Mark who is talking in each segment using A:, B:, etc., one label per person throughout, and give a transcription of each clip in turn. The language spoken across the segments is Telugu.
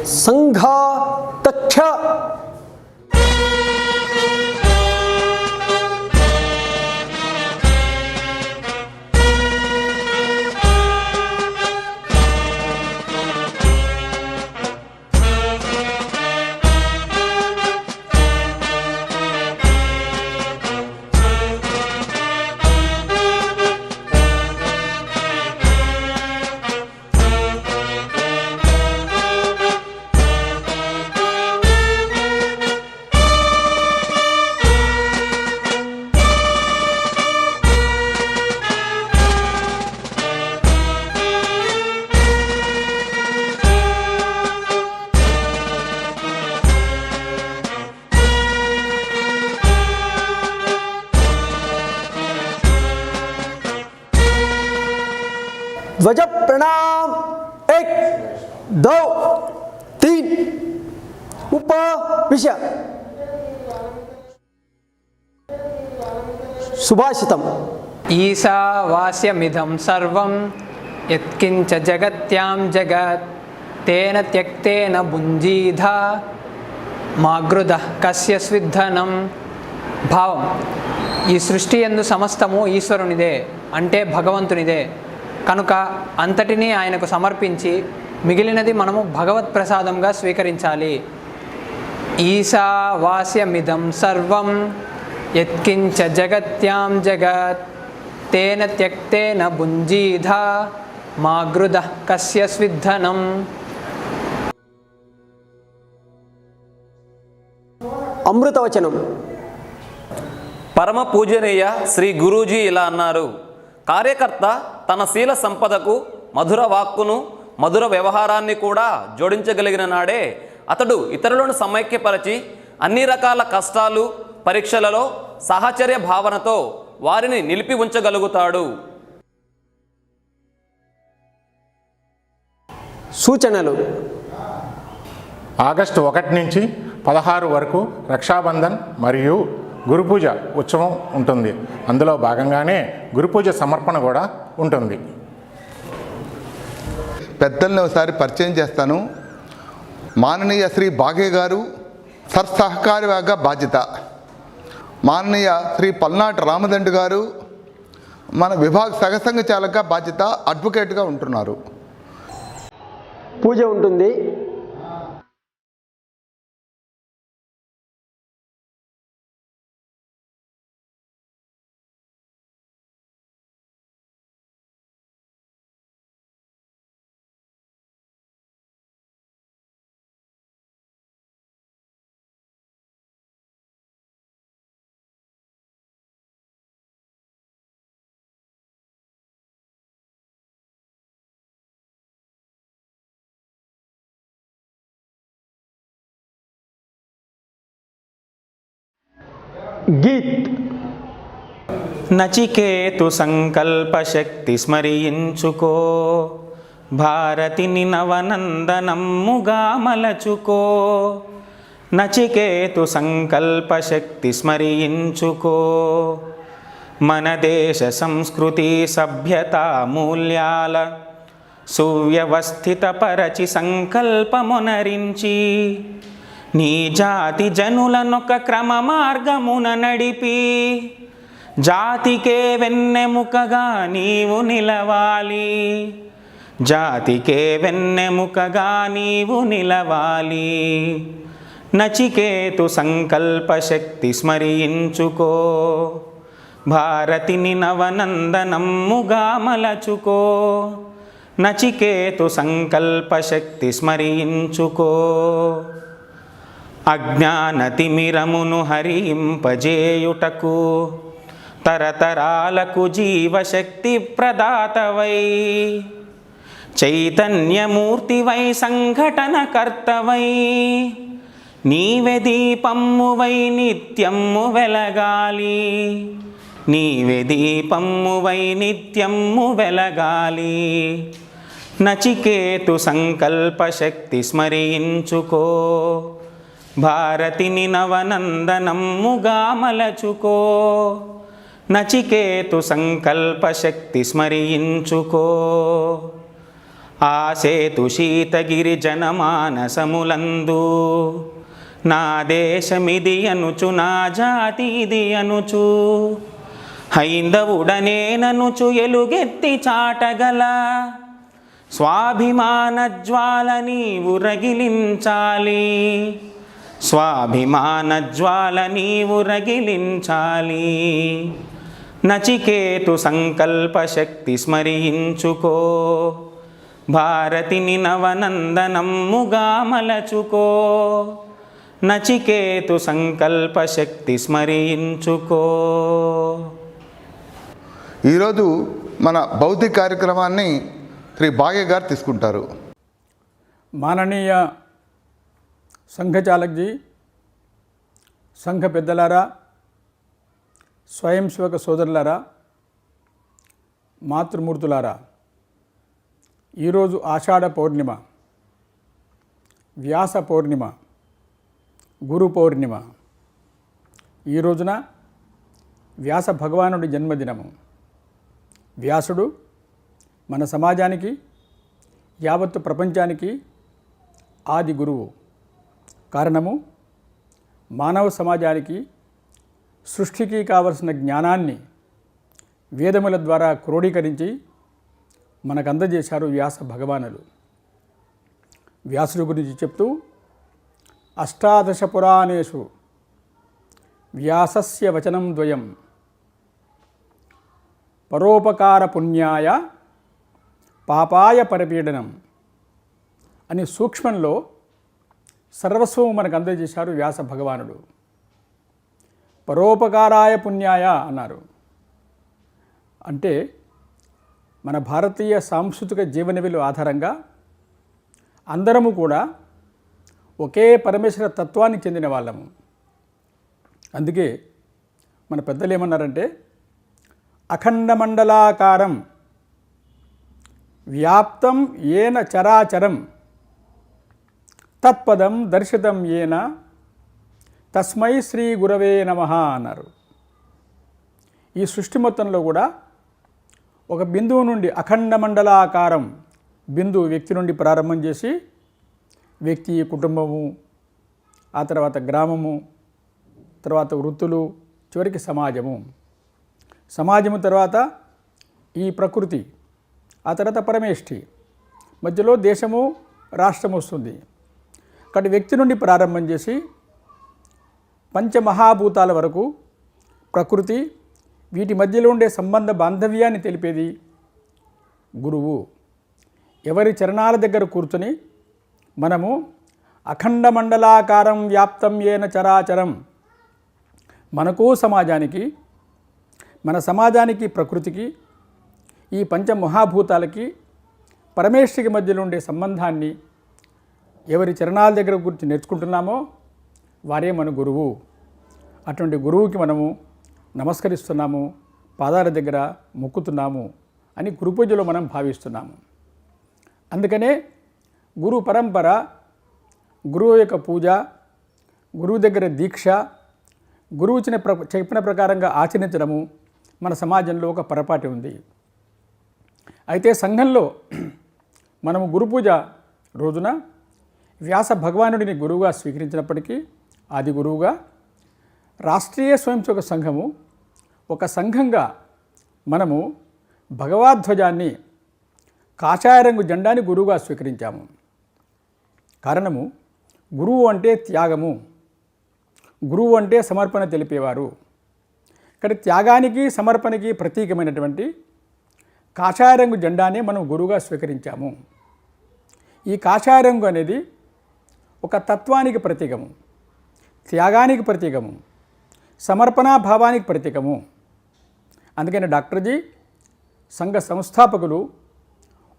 A: సంఘాతక్ష ध्वज प्रणाम 1 2 3 उपविश सुभाषितम्
B: ईशावास्यमिदं सर्वं यत्किंच जगत्यां जगत् तेन त्यक्तेन भुञ्जीधा मागृदः कस्य स्विद्धनं భావం ఈ సృష్టి యందు సమస్తము ఈశ్వరునిదే అంటే భగవంతునిదే కనుక అంతటినీ ఆయనకు సమర్పించి మిగిలినది మనము భగవత్ ప్రసాదంగా స్వీకరించాలి. ఈశావాస్యమిదం సర్వం యత్కించ జగత్యాం జగత్ తేన త్యక్తేన భుంజీధా మాగృదః కస్య స్విద్ధనం.
A: అమృతవచనం.
C: పరమ పూజనీయ శ్రీ గురూజీ ఇలా అన్నారు: కార్యకర్త తన శీల సంపదకు మధుర వాక్కును మధుర వ్యవహారాన్ని కూడా జోడించగలిగిన నాడే అతడు ఇతరులను సమైక్యపరచి అన్ని రకాల కష్టాలు పరీక్షలలో సాహచర్య భావనతో వారిని నిలిపి ఉంచగలుగుతాడు.
A: సూచనలు.
D: ఆగస్టు 1 నుంచి 16 వరకు రక్షాబంధన్ మరియు గురుపూజ ఉత్సవం ఉంటుంది. అందులో భాగంగానే గురుపూజ సమర్పణ కూడా ఉంటుంది.
E: పెద్దల్ని ఒకసారి పరిచయం చేస్తాను. మాననీయ శ్రీ బాగే గారు సహకారిగా బాధ్యత. మాననీయ శ్రీ పల్నాటి రామదండు గారు మన విభాగ సహసంఘ చాలక బాధ్యత, అడ్వకేట్గా ఉంటున్నారు.
A: పూజ ఉంటుంది. గీత్.
F: నచికేతు సంకల్ప శక్తి స్మరించుకో, భారతిని నవనందనమ్ముగా మలచుకో. నచికేతు సంకల్ప శక్తి స్మరించుకో, మన దేశ సంస్కృతి సభ్యత మూల్యాల సువ్యవస్థిత పరచి సంకల్పమునరించి నీ జాతి జనులనొక క్రమ మార్గమున నడిపి జాతికే వెన్నెముకగా నీవు నిలవాలి. జాతికే వెన్నెముకగా నీవు నిలవాలి. నచికేతు సంకల్ప శక్తి స్మరించుకో, భారతిని నవనందనమ్ముగా మలచుకో. నచికేతు సంకల్ప శక్తి స్మరించుకో, అజ్ఞానతిమిరమును హరింపజేయుటకు తరతరాలకు జీవశక్తి ప్రదాతవై చైతన్యమూర్తివై సంఘటనకర్తవై నీవే దీపమ్మువై నిత్యము వెలగాలి. నీవే దీపమ్మువై నిత్యము వెలగాలి. నచికేతు సంకల్ప శక్తి స్మరించుకో, భారతిని నవనందనమ్ముగా మలచుకో. నచికేతు సంకల్ప శక్తి స్మరించుకో, ఆసేతు శీతగిరి జనమానసములందు నా దేశమిది అనుచు నా జాతి ఇది అనుచు హైందవుడనేననుచు ఎలుగెత్తి చాటగల స్వాభిమాన జ్వాల నీవు రగిలించాలి, స్వాభిమాన జ్వాల నీవు రగిలించాలి. నచికేతు సంకల్ప శక్తి స్మరించుకో, భారతిని నవనందనమ్ముగా మలచుకో. నచికేతు సంకల్ప శక్తి స్మరించుకో.
E: ఈరోజు మన భౌతిక కార్యక్రమాన్ని శ్రీ భాగ్య గారు తీసుకుంటారు.
G: మాననీయ సంఘచాలక్జీ, సంఘ పెద్దలారా, స్వయం సేవక సోదరులారా, మాతృమూర్తులారా, ఈరోజు ఆషాఢ పౌర్ణిమ, వ్యాస పౌర్ణిమ, గురు పౌర్ణిమ. ఈ రోజున వ్యాస భగవానుడి జన్మదినము. వ్యాసుడు మన సమాజానికి, యావత్తు ప్రపంచానికి ఆది గురువు. కారణము, మానవ సమాజానికి సృష్టికి కావలసిన జ్ఞానాన్ని వేదముల ద్వారా క్రోడీకరించి మనకు అందజేశారు వ్యాస భగవానులు. వ్యాసుడి గురించి చెప్తూ అష్టాదశ పురాణేషు వ్యాసస్య వచనం ద్వయం పరోపకార పుణ్యాయ పాపాయ పరిపీడనం అని సూక్ష్మంలో సర్వస్వం మనకు అందజేశారు వ్యాస భగవానుడు. పరోపకారాయ పుణ్యాయ అన్నారు. అంటే మన భారతీయ సాంస్కృతిక జీవన విలువ ఆధారంగా అందరము కూడా ఒకే పరమేశ్వర తత్వానికి చెందిన వాళ్ళము. అందుకే మన పెద్దలు ఏమన్నారంటే, అఖండమండలాకారం వ్యాప్తం ఏన చరాచరం తత్పదం దర్శితం ఏన తస్మై శ్రీ గురవే నమః అన్నారు. ఈ సృష్టి మొత్తంలో కూడా ఒక బిందువు నుండి, అఖండమండలాకారం బిందువు వ్యక్తి నుండి ప్రారంభం చేసి వ్యక్తి, కుటుంబము, ఆ తర్వాత గ్రామము, తర్వాత వృత్తులు, చివరికి సమాజము. సమాజము తర్వాత ఈ ప్రకృతి, ఆ తర్వాత పరమేష్ఠి, మధ్యలో దేశము, రాష్ట్రం వస్తుంది. కాబట్టి వ్యక్తి నుండి ప్రారంభం చేసి పంచమహాభూతాల వరకు ప్రకృతి, వీటి మధ్యలో ఉండే సంబంధ బాంధవ్యాన్ని తెలిపేది గురువు. ఎవరి చరణాల దగ్గర కూర్చొని మనము అఖండమండలాకారం వ్యాప్తం ఏన చరాచరం, మనకు సమాజానికి, మన సమాజానికి ప్రకృతికి, ఈ పంచమహాభూతాలకి, పరమేశ్వరికి మధ్యలో ఉండే సంబంధాన్ని ఎవరి చరణాల దగ్గర గురించి నేర్చుకుంటున్నామో వారే మన గురువు. అటువంటి గురువుకి మనము నమస్కరిస్తున్నాము, పాదాల దగ్గర మొక్కుతున్నాము అని గురు పూజలో మనం భావిస్తున్నాము. అందుకనే గురు పరంపర, గురువు యొక్క పూజ, గురువు దగ్గర దీక్ష, గురువు చెప్పిన ప్రకారంగా ఆచరించడము మన సమాజంలో ఒక పొరపాటు ఉంది. అయితే సంఘంలో మనము గురు పూజ రోజున వ్యాస భగవానుడిని గురువుగా స్వీకరించినప్పటికీ, ఆది గురువుగా రాష్ట్రీయ స్వయం సేవక సంఘము ఒక సంఘంగా మనము భగవద్ధ్వజాన్ని, కాషాయ రంగు జెండాని గురువుగా స్వీకరించాము. కారణము, గురువు అంటే త్యాగము, గురువు అంటే సమర్పణ తెలిపేవారు. కానీ త్యాగానికి, సమర్పణకి ప్రతీకమైనటువంటి కాషాయ రంగు జెండానే మనం గురువుగా స్వీకరించాము. ఈ కాషాయ రంగు అనేది ఒక తత్వానికి ప్రతీకము, త్యాగానికి ప్రతీకము, సమర్పణా భావానికి ప్రతీకము. అందుకని డాక్టర్జీ, సంఘ సంస్థాపకులు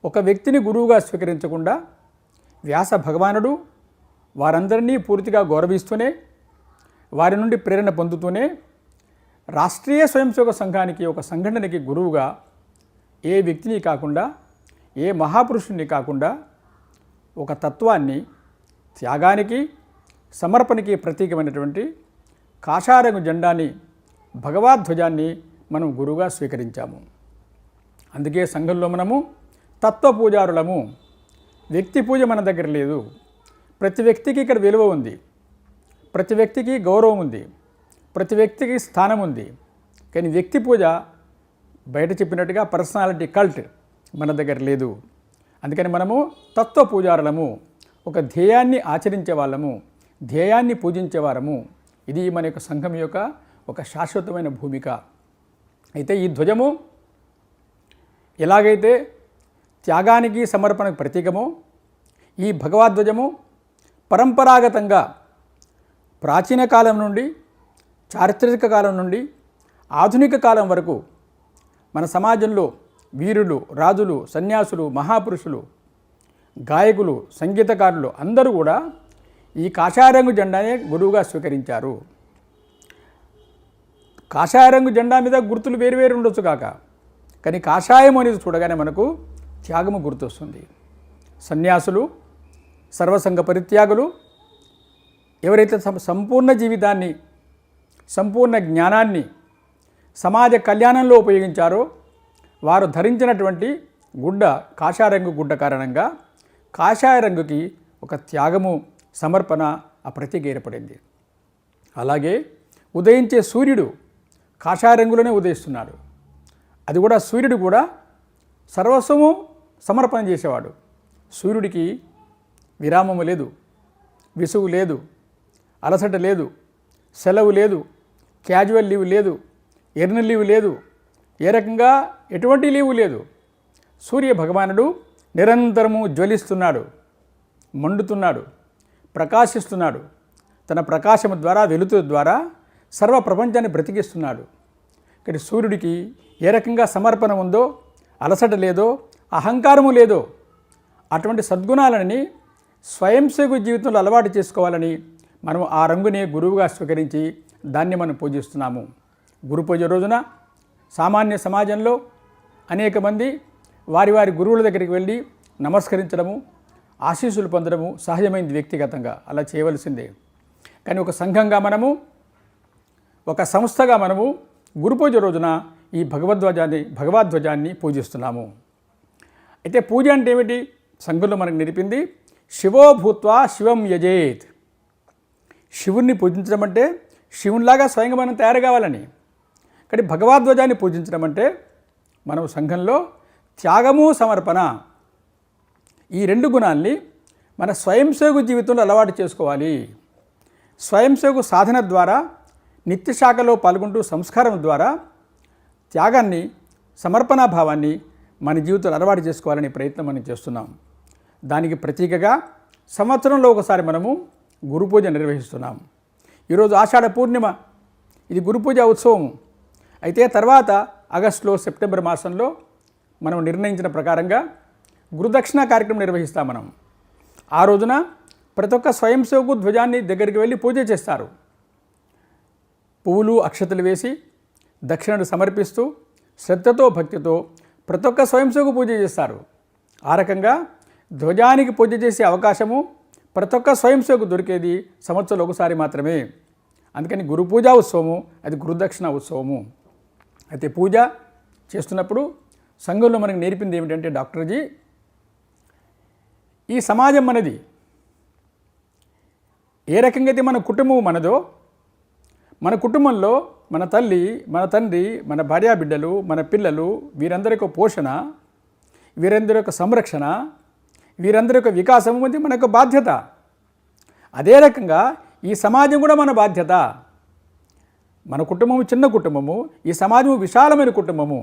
G: ఒక వ్యక్తిని గురువుగా స్వీకరించకుండా వ్యాస భగవానుడు వారందరినీ పూర్తిగా గౌరవిస్తూనే, వారి నుండి ప్రేరణ పొందుతూనే రాష్ట్రీయ స్వయం సేవక సంఘానికి, ఒక సంఘటనకి గురువుగా ఏ వ్యక్తిని కాకుండా, ఏ మహాపురుషుని కాకుండా ఒక తత్వాన్ని, త్యాగానికి, సమర్పణకి ప్రతీకమైనటువంటి కాషాయరంగు జెండాని, భగవద్ధ్వజాన్ని మనం గురువుగా స్వీకరించాము. అందుకే సంఘంలో మనము తత్వపూజారులము వ్యక్తి పూజ మన దగ్గర లేదు. ప్రతి వ్యక్తికి ఇక్కడ విలువ ఉంది, ప్రతి వ్యక్తికి గౌరవం ఉంది, ప్రతి వ్యక్తికి స్థానం ఉంది. కానీ వ్యక్తి పూజ బయట చెప్పినట్టుగా పర్సనాలిటీ కల్ట్ మన దగ్గర లేదు. అందుకని మనము తత్వ పూజారులము, ఒక ధ్యేయాన్ని ఆచరించే వాళ్ళము, ధ్యేయాన్ని పూజించేవారము. ఇది మన యొక్క సంఘం యొక్క ఒక శాశ్వతమైన భూమిక. అయితే ఈ ధ్వజము ఎలాగైతే త్యాగానికి సమర్పణకు ప్రతీకమో, ఈ భగవద్ధ్వజము పరంపరాగతంగా ప్రాచీన కాలం నుండి చారిత్రక కాలం నుండి ఆధునిక కాలం వరకు మన సమాజంలో వీరులు, రాజులు, సన్యాసులు, మహాపురుషులు, గాయకులు, సంగీతకారులు అందరూ కూడా ఈ కాషాయ రంగు జెండానే గురువుగా స్వీకరించారు. కాషాయ రంగు జెండా మీద గుర్తులు వేరు ఉండొచ్చు కాక, కానీ కాషాయం అనేది చూడగానే మనకు త్యాగము గుర్తొస్తుంది. సన్యాసులు, సర్వసంగ పరిత్యాగులు ఎవరైతే సంపూర్ణ జీవితాన్ని, సంపూర్ణ జ్ఞానాన్ని సమాజ కళ్యాణంలో ఉపయోగించారో వారు ధరించినటువంటి గుడ్డ కాషాయ రంగు గుడ్డ కారణంగా కాషాయ రంగుకి ఒక త్యాగము, సమర్పణ ఆ ప్రతీక ఏర్పడింది. అలాగే ఉదయించే సూర్యుడు కాషాయ రంగులోనే ఉదయిస్తున్నాడు. అది కూడా సూర్యుడు కూడా సర్వస్వము సమర్పణ చేసేవాడు. సూర్యుడికి విరామము లేదు, విసుగు లేదు, అలసట లేదు, సెలవు లేదు, క్యాజువల్ లీవ్ లేదు, ఎర్న్ లీవ్ లేదు, ఏ రకంగా ఎటువంటి లీవు లేదు. సూర్య భగవానుడు నిరంతరము జ్వలిస్తున్నాడు, మండుతున్నాడు, ప్రకాశిస్తున్నాడు. తన ప్రకాశము ద్వారా, వెలుతురు ద్వారా సర్వ ప్రపంచాన్ని బ్రతికిస్తున్నాడు. ఇక్కడ సూర్యుడికి ఏ రకంగా సమర్పణ ఉందో, అలసట లేదో, అహంకారము లేదో, అటువంటి సద్గుణాలని స్వయంసేవ జీవితంలో అలవాటు చేసుకోవాలని మనం ఆ రంగుని గురువుగా స్వీకరించి దాన్ని మనం పూజిస్తున్నాము. గురు పూజ రోజున సామాన్య సమాజంలో అనేక మంది వారి వారి గురువుల దగ్గరికి వెళ్ళి నమస్కరించడము, ఆశీస్సులు పొందడము సహజమైనది. వ్యక్తిగతంగా అలా చేయవలసిందే. కానీ ఒక సంఘంగా మనము, ఒక సంస్థగా మనము గురు పూజ రోజున ఈ భగవద్ధ్వజాన్ని పూజిస్తున్నాము. అయితే పూజ అంటే ఏమిటి? సంఘంలో మనకు నేర్పింది శివో భూత్వా శివం యజేత్. శివుణ్ణి పూజించడం అంటే శివునిలాగా స్వయంగా మనం తయారు కావాలని. కానీ భగవద్ధ్వజాన్ని పూజించడం అంటే మనం సంఘంలో త్యాగము, సమర్పణ ఈ రెండు గుణాల్ని మన స్వయంసేవకు జీవితంలో అలవాటు చేసుకోవాలి. స్వయంసేవకు సాధన ద్వారా, నిత్య శాఖలో పాల్గొంటూ సంస్కారం ద్వారా త్యాగాన్ని, సమర్పణాభావాన్ని మన జీవితంలో అలవాటు చేసుకోవాలనే ప్రయత్నం మనం చేస్తున్నాం. దానికి ప్రతీకగా సంవత్సరంలో ఒకసారి మనము గురు పూజ నిర్వహిస్తున్నాం. ఈరోజు ఆషాఢ పూర్ణిమ, ఇది గురు పూజ ఉత్సవము. అయితే తర్వాత ఆగస్టులో, సెప్టెంబర్ మాసంలో మనం నిర్ణయించిన ప్రకారంగా గురుదక్షిణ కార్యక్రమం నిర్వహిస్తాం మనం. ఆ రోజున ప్రతి ఒక్క స్వయం సేవకు ధ్వజాన్ని దగ్గరికి వెళ్ళి పూజ చేస్తారు. పువ్వులు, అక్షతలు వేసి దక్షిణను సమర్పిస్తూ శ్రద్ధతో, భక్తితో ప్రతి ఒక్క స్వయం సేవకు పూజ చేస్తారు. ఆ రకంగా ధ్వజానికి పూజ చేసే అవకాశము ప్రతి ఒక్క స్వయం సేవకు దొరికేది సంవత్సరంలో ఒకసారి మాత్రమే. అందుకని గురు పూజా ఉత్సవము, అది గురుదక్షిణ ఉత్సవము. అయితే పూజ చేస్తున్నప్పుడు సంఘంలో మనకు నేర్పింది ఏమిటంటే, డాక్టర్జీ, ఈ సమాజం మనది. ఏ రకంగా అయితే మన కుటుంబం మనదో, మన కుటుంబంలో మన తల్లి, మన తండ్రి, మన భార్యాబిడ్డలు, మన పిల్లలు, వీరందరి యొక్క పోషణ, వీరందరి యొక్క సంరక్షణ, వీరందరి యొక్క వికాసం అనేది మన యొక్క బాధ్యత. అదే రకంగా ఈ సమాజం కూడా మన బాధ్యత. మన కుటుంబము చిన్న కుటుంబము, ఈ సమాజము విశాలమైన కుటుంబము.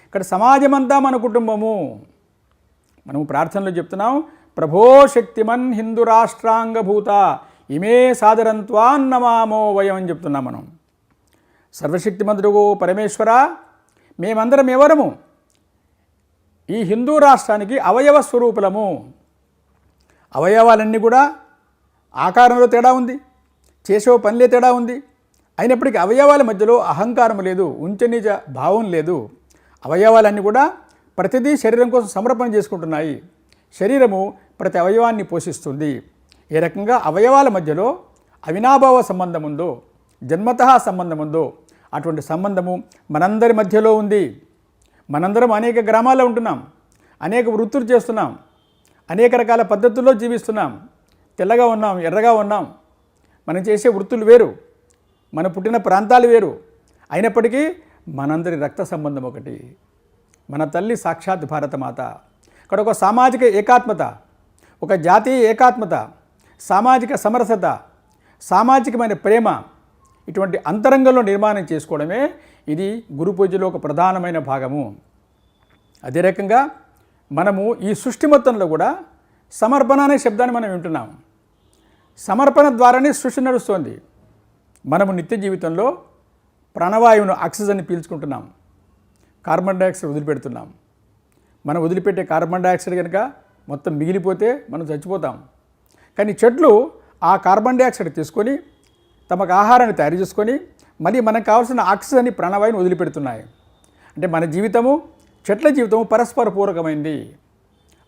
G: ఇక్కడ సమాజమంతా మన కుటుంబము. మనము ప్రార్థనలో చెప్తున్నాం, ప్రభో శక్తిమన్ హిందూ రాష్ట్రాంగభూత ఇమే సాదరంత్వాన్నమామో వయం అని చెప్తున్నాం మనం. సర్వశక్తిమంతుడు పరమేశ్వర, మేమందరం ఎవరము? ఈ హిందూ రాష్ట్రానికి అవయవ స్వరూపులము. అవయవాలన్నీ కూడా ఆకారంలో తేడా ఉంది, చేసే పనిలే తేడా ఉంది. అయినప్పటికీ అవయవాల మధ్యలో అహంకారం లేదు, ఉంచనీచ భావం లేదు. అవయవాలన్నీ కూడా ప్రతిదీ శరీరం కోసం సమర్పణ చేసుకుంటున్నాయి. శరీరము ప్రతి అవయవాన్ని పోషిస్తుంది. ఏ రకంగా అవయవాల మధ్యలో అవినాభావ సంబంధం ఉందో, జన్మతః సంబంధం ఉందో, అటువంటి సంబంధము మనందరి మధ్యలో ఉంది. మనందరం అనేక గ్రామాల్లో ఉంటున్నాం, అనేక వృత్తులు చేస్తున్నాం, అనేక రకాల పద్ధతుల్లో జీవిస్తున్నాం. తెల్లగా ఉన్నాం, ఎర్రగా ఉన్నాం, మనం చేసే వృత్తులు వేరు, మన పుట్టిన ప్రాంతాలు వేరు. అయినప్పటికీ మనందరి రక్త సంబంధం ఒకటి. మన తల్లి సాక్షాత్ భారతమాత. అక్కడ ఒక సామాజిక ఏకాత్మత, ఒక జాతీయ ఏకాత్మత, సామాజిక సమరసత, సామాజికమైన ప్రేమ, ఇటువంటి అంతరంగంలో నిర్మాణం చేసుకోవడమే ఇది గురు పూజలో ఒక ప్రధానమైన భాగము. అదే రకంగా మనము ఈ సృష్టి మొత్తంలో కూడా సమర్పణ అనే శబ్దాన్ని మనం వింటున్నాం. సమర్పణ ద్వారానే సృష్టి నడుస్తోంది. మనము నిత్య జీవితంలో ప్రాణవాయువును ఆక్సిజన్ని పీల్చుకుంటున్నాం, కార్బన్ డైఆక్సైడ్ వదిలిపెడుతున్నాం. మనం వదిలిపెట్టే కార్బన్ డైఆక్సైడ్ కనుక మొత్తం మిగిలిపోతే మనం చచ్చిపోతాం. కానీ చెట్లు ఆ కార్బన్ డైఆక్సైడ్ తీసుకొని తమకు ఆహారాన్ని తయారు చేసుకొని మళ్ళీ మనకు కావాల్సిన ఆక్సిజన్ని ప్రాణవాయువుని వదిలిపెడుతున్నాయి. అంటే మన జీవితము, చెట్ల జీవితము పరస్పర పూరకమైంది.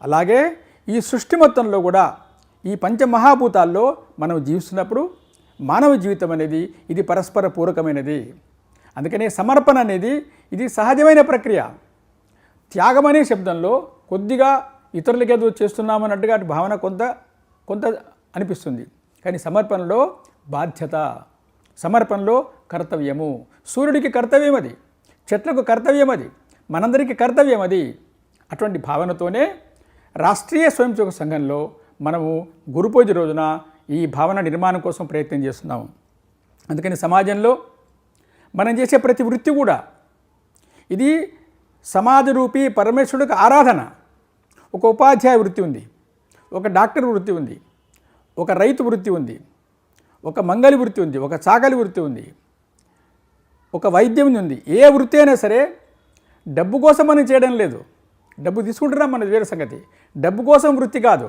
G: అలాగే ఈ సృష్టి మొత్తంలో కూడా ఈ పంచమహాభూతాల్లో మనం జీవిస్తున్నప్పుడు మానవ జీవితం అనేది ఇది పరస్పర పూరకమైనది. అందుకనే సమర్పణ అనేది ఇది సహజమైన ప్రక్రియ. త్యాగం అనే శబ్దంలో కొద్దిగా ఇతరులకి ఏదో చేస్తున్నామన్నట్టుగా అటు భావన కొంత అనిపిస్తుంది. కానీ సమర్పణలో బాధ్యత, సమర్పణలో కర్తవ్యము. సూర్యుడికి కర్తవ్యం అది, చెట్లకు కర్తవ్యం అది, మనందరికీ కర్తవ్యం అది. అటువంటి భావనతోనే రాష్ట్రీయ స్వయంసేవక సంఘంలో మనము గురు పూజ రోజున ఈ భావన నిర్మాణం కోసం ప్రయత్నం చేస్తున్నాము. అందుకని సమాజంలో మనం చేసే ప్రతి వృత్తి కూడా ఇది సమాజరూపీ పరమేశ్వరుడికి ఆరాధన. ఒక ఉపాధ్యాయ వృత్తి ఉంది, ఒక డాక్టర్ వృత్తి ఉంది, ఒక రైతు వృత్తి ఉంది, ఒక మంగలి వృత్తి ఉంది, ఒక చాకలి వృత్తి ఉంది, ఒక వైద్యం ఉంది. ఏ వృత్తి అయినా సరే డబ్బు కోసం మనం చేయడం లేదు. డబ్బు తీసుకుంటున్నాం మన వేరే సంగతి. డబ్బు కోసం వృత్తి కాదు.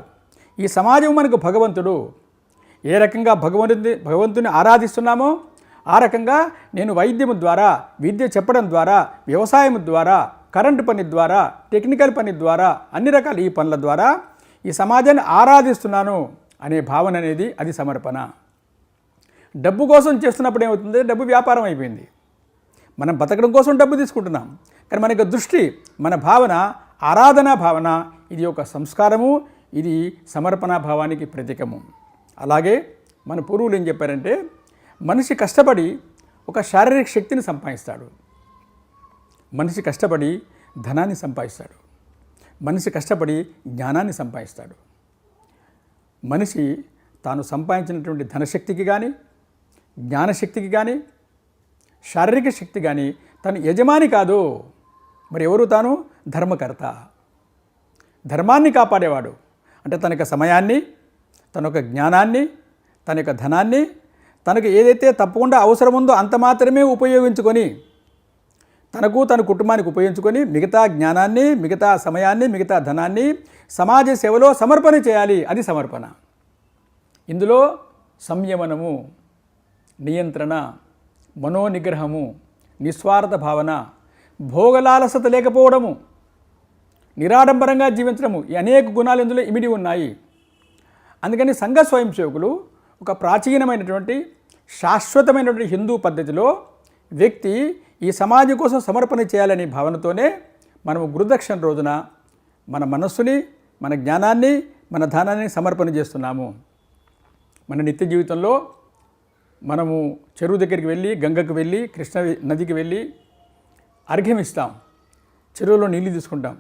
G: ఈ సమాజం మనకు భగవంతుడు. ఏ రకంగా భగవంతుని ఆరాధిస్తున్నామో ఆ రకంగా నేను వైద్యము ద్వారా, విద్య చెప్పడం ద్వారా, వ్యవసాయం ద్వారా, కరెంటు పని ద్వారా, టెక్నికల్ పని ద్వారా, అన్ని రకాల ఈ పనుల ద్వారా ఈ సమాజాన్ని ఆరాధిస్తున్నాను అనే భావన అనేది అది సమర్పణ. డబ్బు కోసం చేస్తున్నప్పుడు ఏమవుతుంది? డబ్బు వ్యాపారం అయిపోయింది. మనం బతకడం కోసం డబ్బు తీసుకుంటున్నాం. కానీ మన యొక్క దృష్టి, మన భావన ఆరాధనా భావన, ఇది ఒక సంస్కారము, ఇది సమర్పణ భావానికి ప్రతీకము. అలాగే మన పూర్వులు ఏం చెప్పారంటే మనిషి కష్టపడి ఒక శారీరక శక్తిని సంపాదిస్తాడు, మనిషి కష్టపడి ధనాన్ని సంపాదిస్తాడు, మనిషి కష్టపడి జ్ఞానాన్ని సంపాదిస్తాడు. మనిషి తాను సంపాదించినటువంటి ధనశక్తికి కానీ, జ్ఞానశక్తికి కానీ, శారీరక శక్తి కానీ తను యజమాని కాదు. మరి ఎవరు? తాను ధర్మకర్త, ధర్మాన్ని కాపాడేవాడు. అంటే తన యొక్క సమయాన్ని, తన యొక్క జ్ఞానాన్ని, తన యొక్క ధనాన్ని తనకు ఏదైతే తప్పకుండా అవసరం ఉందో అంత మాత్రమే ఉపయోగించుకొని, తనకు తన కుటుంబానికి ఉపయోగించుకొని మిగతా జ్ఞానాన్ని, మిగతా సమయాన్ని, మిగతా ధనాన్ని సమాజ సేవలో సమర్పణ చేయాలి. అది సమర్పణ. ఇందులో సంయమనము, నియంత్రణ, మనోనిగ్రహము, నిస్వార్థ భావన, భోగలాలసత లేకపోవడము, నిరాడంబరంగా జీవించడము, ఈ అనేక గుణాలు ఇందులో ఇమిడి ఉన్నాయి. అందుకని సంఘ స్వయం సేవకులు ఒక ప్రాచీనమైనటువంటి శాశ్వతమైనటువంటి హిందూ పద్ధతిలో వ్యక్తి ఈ సమాజం కోసం సమర్పణ చేయాలనే భావనతోనే మనము గురుదక్షిణ రోజున మన మనస్సుని, మన జ్ఞానాన్ని, మన ధనాన్ని సమర్పణ చేస్తున్నాము. మన నిత్య జీవితంలో మనము చెరువు దగ్గరికి వెళ్ళి, గంగకు వెళ్ళి, కృష్ణ నదికి వెళ్ళి అర్ఘ్యం ఇస్తాం, చెరువులో నీళ్ళు తీసుకుంటాం,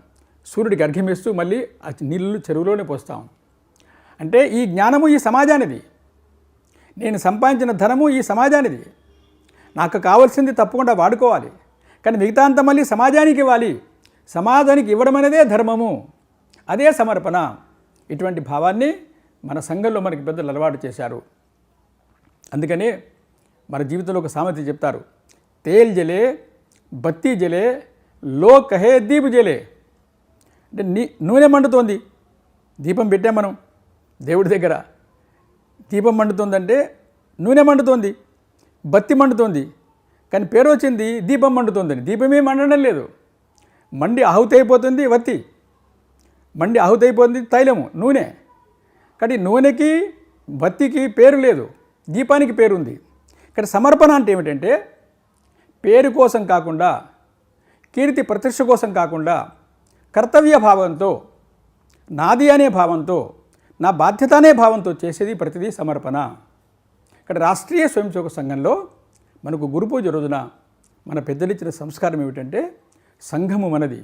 G: సూర్యుడికి అర్ఘ్యం ఇస్తూ మళ్ళీ ఆ నీళ్ళు చెరువులోనే పోస్తాం. అంటే ఈ జ్ఞానము ఈ సమాజానిది, నేను సంపాదించిన ధనము ఈ సమాజానిది, నాకు కావాల్సింది తప్పకుండా వాడుకోవాలి, కానీ మిగతా అంతా మళ్ళీ సమాజానికి ఇవ్వాలి. సమాజానికి ఇవ్వడం అనేదే ధర్మము, అదే సమర్పణ. ఇటువంటి భావాన్ని మన సంఘంలో మనకి పెద్దలు అలవాటు చేశారు. అందుకనే మన జీవితంలో ఒక సామెత చెప్తారు, తేల్ జలే బత్తీ జలే లో కహే దీప్ జలే. అంటే నూనె మండుతోంది, దీపం పెట్టాం మనం దేవుడి దగ్గర, దీపం మండుతోందంటే నూనె మండుతోంది, బత్తి మండుతోంది, కానీ పేరు వచ్చింది దీపం మండుతోందని. దీపమే మండడం లేదు, మండి ఆహుతి అయిపోతుంది వత్తి, మండి ఆహుతి అయిపోతుంది తైలము, నూనె. కానీ నూనెకి బత్తికి పేరు లేదు, దీపానికి పేరుంది. కానీ సమర్పణ అంటే ఏమిటంటే పేరు కోసం కాకుండా, కీర్తి ప్రతిష్ఠ కోసం కాకుండా, కర్తవ్య భావంతో నాది అనే భావంతో, నా బాధ్యత అనే భావంతో చేసేది ప్రతిదీ సమర్పణ. ఇక్కడ రాష్ట్రీయ స్వయం సేవక సంఘంలో మనకు గురు పూజ రోజున మన పెద్దలిచ్చిన సంస్కారం ఏమిటంటే, సంఘము మనది,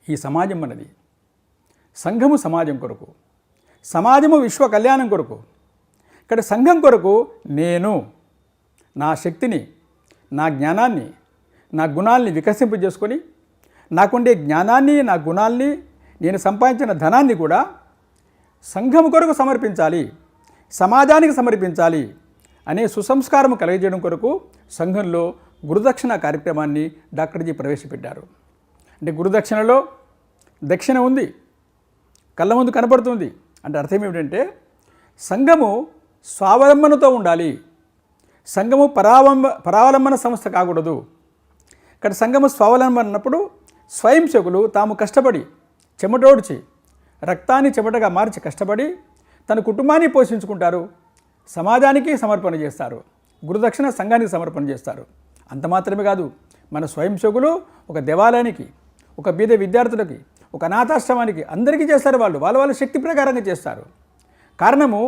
G: ఈ సమాజం మనది. సంఘము సమాజం కొరకు, సమాజము విశ్వ కళ్యాణం కొరకు. ఇక్కడ సంఘం కొరకు నేను నా శక్తిని, నా జ్ఞానాన్ని, నా గుణాల్ని వికసింపజేసుకొని, నాకుండే జ్ఞానాన్ని, నా గుణాల్ని, నేను సంపాదించిన ధనాన్ని కూడా సంఘం కొరకు సమర్పించాలి, సమాజానికి సమర్పించాలి అనే సుసంస్కారం కలిగజేయడం కొరకు సంఘంలో గురుదక్షిణ కార్యక్రమాన్ని డాక్టర్జీ ప్రవేశపెట్టారు. అంటే గురుదక్షిణలో దక్షిణ ఉంది, కళ్ళ ముందు కనపడుతుంది. అంటే అర్థం ఏమిటంటే, సంఘము స్వావలంబనతో ఉండాలి, సంఘము పరావలంబన సంస్థ కాకూడదు. ఇక్కడ సంఘము స్వావలంబన అన్నప్పుడు స్వయం సేవకులు తాము కష్టపడి చెమటోడ్చి రక్తాన్ని చెమటగా మార్చి కష్టపడి తన కుటుంబాన్ని పోషించుకుంటారు, సమాజానికి సమర్పణ చేస్తారు, గురుదక్షిణ సంఘానికి సమర్పణ చేస్తారు. అంత మాత్రమే కాదు, మన స్వయం సేవకులు ఒక దేవాలయానికి, ఒక బీద విద్యార్థులకి, ఒక అనాథాశ్రమానికి అందరికీ చేస్తారు. వాళ్ళ శక్తి ప్రకారంగా చేస్తారు. కారణము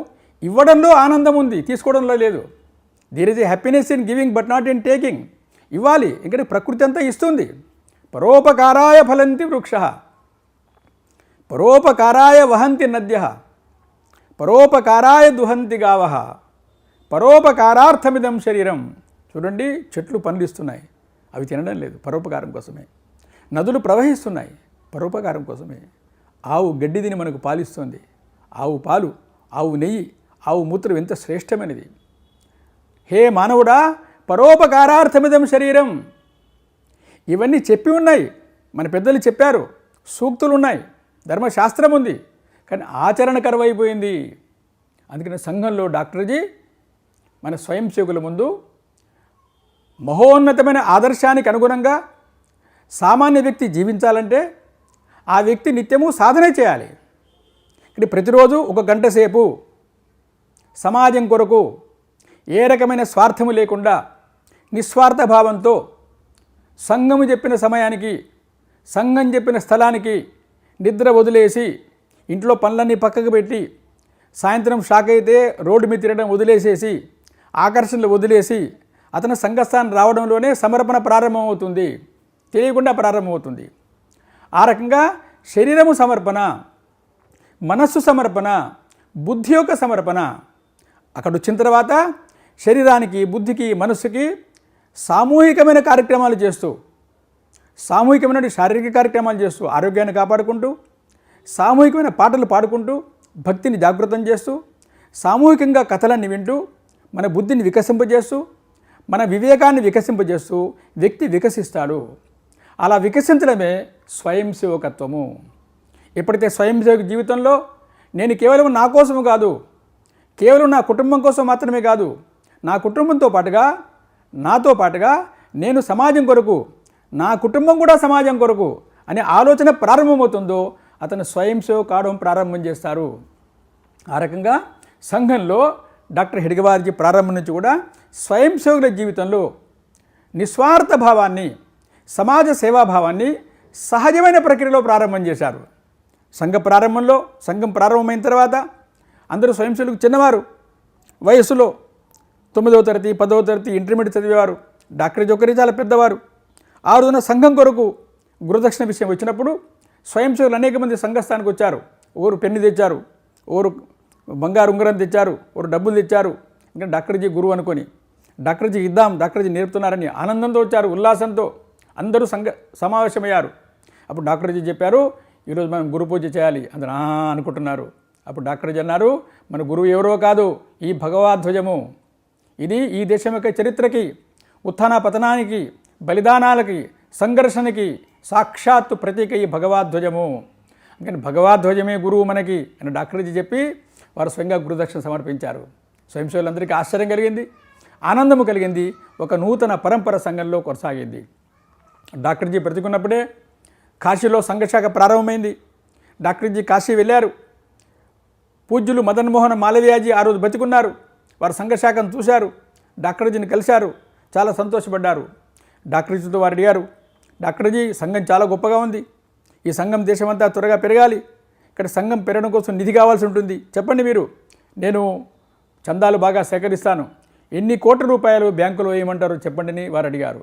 G: ఇవ్వడంలో ఆనందం ఉంది, తీసుకోవడంలో లేదు. There is a happiness in giving but not in taking. ఇవ్వాలి, ఇక్కడ ప్రకృతి అంతా ఇస్తుంది. పరోపకారాయ ఫలంతి వృక్ష, పరోపకారాయ వహంతి నద్య, పరోపకారాయ దుహంతి గావ, పరోపకారార్థమిదం శరీరం. చూడండి, చెట్లు పండిస్తున్నాయి, అవి తినడం లేదు, పరోపకారం కోసమే. నదులు ప్రవహిస్తున్నాయి, పరోపకారం కోసమే. ఆవు గడ్డి తిని మనకు పాలిస్తుంది. ఆవు పాలు, ఆవు నెయ్యి, ఆవు మూత్రం ఎంత శ్రేష్టమైనది. హే మానవుడా, పరోపకారార్థమిదం శరీరం. ఇవన్నీ చెప్పి ఉన్నాయి, మన పెద్దలు చెప్పారు, సూక్తులు ఉన్నాయి, ధర్మశాస్త్రం ఉంది, కానీ ఆచరణ కరువైపోయింది. అందుకని సంఘంలో డాక్టర్జీ మన స్వయం సేవకుల ముందు మహోన్నతమైన ఆదర్శానికి అనుగుణంగా సామాన్య వ్యక్తి జీవించాలంటే ఆ వ్యక్తి నిత్యము సాధన చేయాలి. ఇక్కడ ప్రతిరోజు 1 గంట సేపు సమాజం కొరకు ఏ రకమైన స్వార్థము లేకుండా నిస్వార్థ భావంతో సంఘము చెప్పిన సమయానికి, సంఘం చెప్పిన స్థలానికి నిద్ర వదిలేసి, ఇంట్లో పనులన్నీ పక్కకు పెట్టి, సాయంత్రం షాక్ అయితే రోడ్డు మీద తిరగడం వదిలేసేసి, ఆకర్షణలు వదిలేసి అతను సంఘస్థానం రావడంలోనే సమర్పణ ప్రారంభమవుతుంది, తెలియకుండా ప్రారంభమవుతుంది. ఆ రకంగా శరీరము సమర్పణ, మనస్సు సమర్పణ, బుద్ధి యొక్క సమర్పణ. అక్కడ వచ్చిన తర్వాత శరీరానికి, బుద్ధికి, మనస్సుకి సామూహికమైన కార్యక్రమాలు చేస్తూ, సామూహికమైన శారీరక కార్యక్రమాలు చేస్తూ ఆరోగ్యాన్ని కాపాడుకుంటూ, సామూహికమైన పాటలు పాడుకుంటూ భక్తిని జాగృతం చేస్తూ, సామూహికంగా కథలన్నీ వింటూ మన బుద్ధిని వికసింపజేస్తూ, మన వివేకాన్ని వికసింపజేస్తూ వ్యక్తి వికసిస్తాడు. అలా వికసించడమే స్వయం సేవకత్వము. ఎప్పుడైతే స్వయం సేవక జీవితంలో నేను కేవలం నా కోసము కాదు, కేవలం నా కుటుంబం కోసం మాత్రమే కాదు, నా కుటుంబంతో పాటుగా, నాతో పాటుగా నేను సమాజం కొరకు, నా కుటుంబం కూడా సమాజం కొరకు అనే ఆలోచన ప్రారంభమవుతుందో అతను స్వయం సేవ కావడం ప్రారంభం చేస్తారు. ఆ రకంగా సంఘంలో డాక్టర్ హెడ్గవార్జీ ప్రారంభం నుంచి కూడా స్వయం సేవకుల జీవితంలో నిస్వార్థ భావాన్ని, సమాజ సేవాభావాన్ని సహజమైన ప్రక్రియలో ప్రారంభం చేశారు. సంఘం ప్రారంభమైన తర్వాత అందరూ స్వయం సేవకులకు చిన్నవారు, వయస్సులో 9వ తరగతి 10వ తరగతి ఇంటర్మీడియట్ చదివేవారు. డాక్టరేజ్ ఒకరి చాలా పెద్దవారు. ఆ రోజున సంఘం కొరకు గురుదక్షిణ విషయం వచ్చినప్పుడు స్వయం సేవకులు అనేక మంది సంఘస్థానికి వచ్చారు. ఓరు పెన్ను తెచ్చారు, ఓరు బంగారు ఉంగరం తెచ్చారు, ఓరు డబ్బులు తెచ్చారు. ఇంకా డాక్టర్జీ గురువు అనుకొని డాక్టర్జీ ఇద్దాం, డాక్టర్జీ నేర్పుతున్నారని ఆనందంతో వచ్చారు, ఉల్లాసంతో అందరూ సమావేశమయ్యారు. అప్పుడు డాక్టర్జీ చెప్పారు, ఈరోజు మనం గురు పూజ చేయాలి. అందరూ అనుకుంటున్నారు. అప్పుడు డాక్టర్జీ అన్నారు, మన గురువు ఎవరో కాదు, ఈ భగవద్ధ్వజము. ఇది ఈ దేశం యొక్క చరిత్రకి, ఉత్థాన పతనానికి, బలిదానాలకి, సంఘర్షణకి సాక్షాత్తు ప్రతీక ఈ భగవద్ధ్వజము. అందుకని భగవద్ధ్వజమే గురువు మనకి అని డాక్టర్జీ చెప్పి వారు స్వయంగా గురుదక్షిణ సమర్పించారు. స్వయం సేవకులందరికీ ఆశ్చర్యం కలిగింది, ఆనందము కలిగింది. ఒక నూతన పరంపర సంఘంలో కొనసాగింది. డాక్టర్జీ బ్రతికున్నప్పుడే కాశీలో సంఘశాఖ ప్రారంభమైంది. డాక్టర్జీ కాశీ వెళ్ళారు. పూజ్యులు మదన్ మోహన్ మాలవీయాజీ ఆ రోజు బతికున్నారు. వారు సంఘశాఖను చూశారు, డాక్టర్జీని కలిశారు, చాలా సంతోషపడ్డారు. డాక్టర్జీతో వారు అడిగారు, డాక్టర్జీ సంఘం చాలా గొప్పగా ఉంది, ఈ సంఘం దేశమంతా త్వరగా పెరగాలి, ఇక్కడ సంఘం పెరగడం కోసం నిధి కావాల్సి ఉంటుంది. చెప్పండి మీరు, నేను చందాలు బాగా సేకరిస్తాను, ఎన్ని కోట్ల రూపాయలు బ్యాంకులో వేయమంటారు చెప్పండి అని వారు అడిగారు.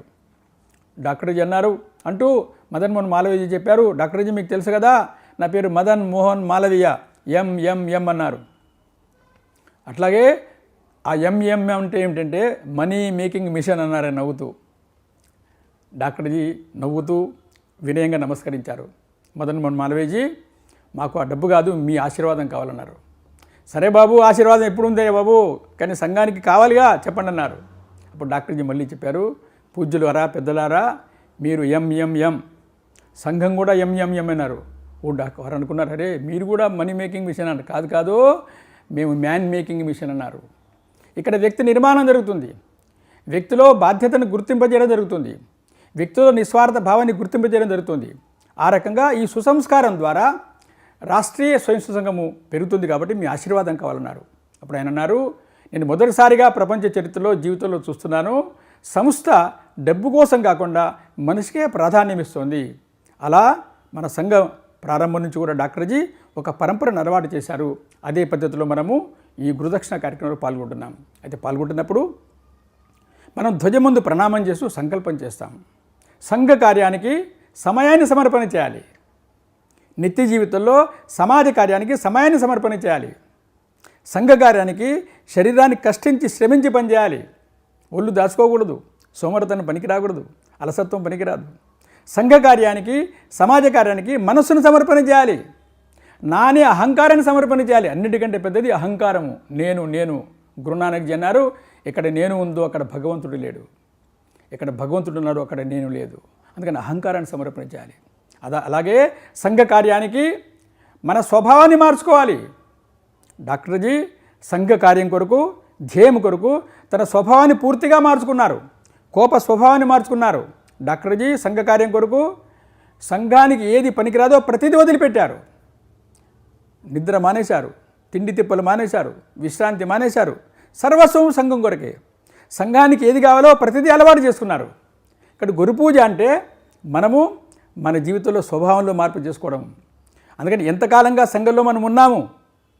G: డాక్టర్జీ అన్నారు అంటూ మదన్ మోహన్ మాలవీయ చెప్పారు, డాక్టర్జీ మీకు తెలుసు కదా నా పేరు మదన్ మోహన్ మాలవీయ, ఎంఎంఎం అన్నారు. అట్లాగే ఆ ఎంఎం అంటే ఏమిటంటే మనీ మేకింగ్ మిషన్ అన్నారు నవ్వుతూ. డాక్టర్జీ నవ్వుతూ వినయంగా నమస్కరించారు. మదన్ మోహన్ మాలవీయజీ, మాకు ఆ డబ్బు కాదు, మీ ఆశీర్వాదం కావాలన్నారు. సరే బాబు, ఆశీర్వాదం ఎప్పుడు ఉందే బాబు, కానీ సంఘానికి కావాలిగా చెప్పండి అన్నారు. అప్పుడు డాక్టర్జీ మళ్ళీ చెప్పారు, పూజ్యులారా పెద్దలారా, మీరు ఎంఎంఎం, సంఘం కూడా ఎంఎంఎం అన్నారు. వారు అనుకున్నారు, అరే మీరు కూడా మనీ మేకింగ్ మిషన్ అన్నారు. కాదు కాదు, మేము మ్యాన్ మేకింగ్ మిషన్ అన్నారు. ఇక్కడ వ్యక్తి నిర్మాణం జరుగుతుంది, వ్యక్తిలో బాధ్యతను గుర్తింపజేయడం జరుగుతుంది, వ్యక్తిలో నిస్వార్థ భావాన్ని గుర్తింపజేయడం జరుగుతుంది. ఆ రకంగా ఈ సుసంస్కారం ద్వారా రాష్ట్రీయ స్వయం సంఘము పెరుగుతుంది కాబట్టి మీ ఆశీర్వాదం కావాలన్నారు. అప్పుడు ఆయన అన్నారు, నేను మొదటిసారిగా ప్రపంచ చరిత్రలో జీవితంలో చూస్తున్నాను, సంస్థ డబ్బు కోసం కాకుండా మనిషికే ప్రాధాన్యం ఇస్తుంది. అలా మన సంఘం ప్రారంభం నుంచి కూడా డాక్టర్జీ ఒక పరంపరను అలవాటు చేశారు. అదే పద్ధతిలో మనము ఈ గురుదక్షిణ కార్యక్రమంలో పాల్గొంటున్నాం. అయితే పాల్గొంటున్నప్పుడు మనం ధ్వజం ముందు ప్రణామం చేస్తూ సంకల్పం చేస్తాం. సంఘ కార్యానికి సమయాన్ని సమర్పణ చేయాలి. నిత్య జీవితంలో సమాజ కార్యానికి సమయాన్ని సమర్పణ చేయాలి. సంఘ కార్యానికి శరీరాన్ని కష్టించి శ్రమించి పనిచేయాలి. ఒళ్ళు దాచుకోకూడదు, సోమరతనం పనికిరాకూడదు, అలసత్వం పనికిరాదు. సంఘ కార్యానికి సమాజ కార్యానికి మనస్సును సమర్పణ చేయాలి. నానే అహంకారాన్ని సమర్పణ చేయాలి. అన్నిటికంటే పెద్దది అహంకారము. నేను గురునానక్ జీ అన్నారు, ఇక్కడ నేను ఉందో అక్కడ భగవంతుడు లేడు, ఇక్కడ భగవంతుడు ఉన్నాడు అక్కడ నేను లేదు. అందుకని అహంకారాన్ని సమర్పణ చేయాలి. అలాగే సంఘ కార్యానికి మన స్వభావాన్ని మార్చుకోవాలి. డాక్టర్జీ సంఘ కార్యం కొరకు, ధ్యేయం కొరకు తన స్వభావాన్ని పూర్తిగా మార్చుకున్నారు. కోప స్వభావాన్ని మార్చుకున్నారు. డాక్టర్జీ సంఘ కార్యం కొరకు సంఘానికి ఏది పనికిరాదో ప్రతిదీ వదిలిపెట్టారు. నిద్ర మానేశారు, తిండి తిప్పలు మానేశారు, విశ్రాంతి మానేశారు. సర్వస్వం సంఘం కొరకే. సంఘానికి ఏది కావాలో ప్రతిదీ అలవాటు చేసుకున్నారు. ఇక్కడ గురు పూజ అంటే మనము మన జీవితంలో స్వభావంలో మార్పు చేసుకోవడం. అందుకని ఎంతకాలంగా సంఘంలో మనం ఉన్నాము,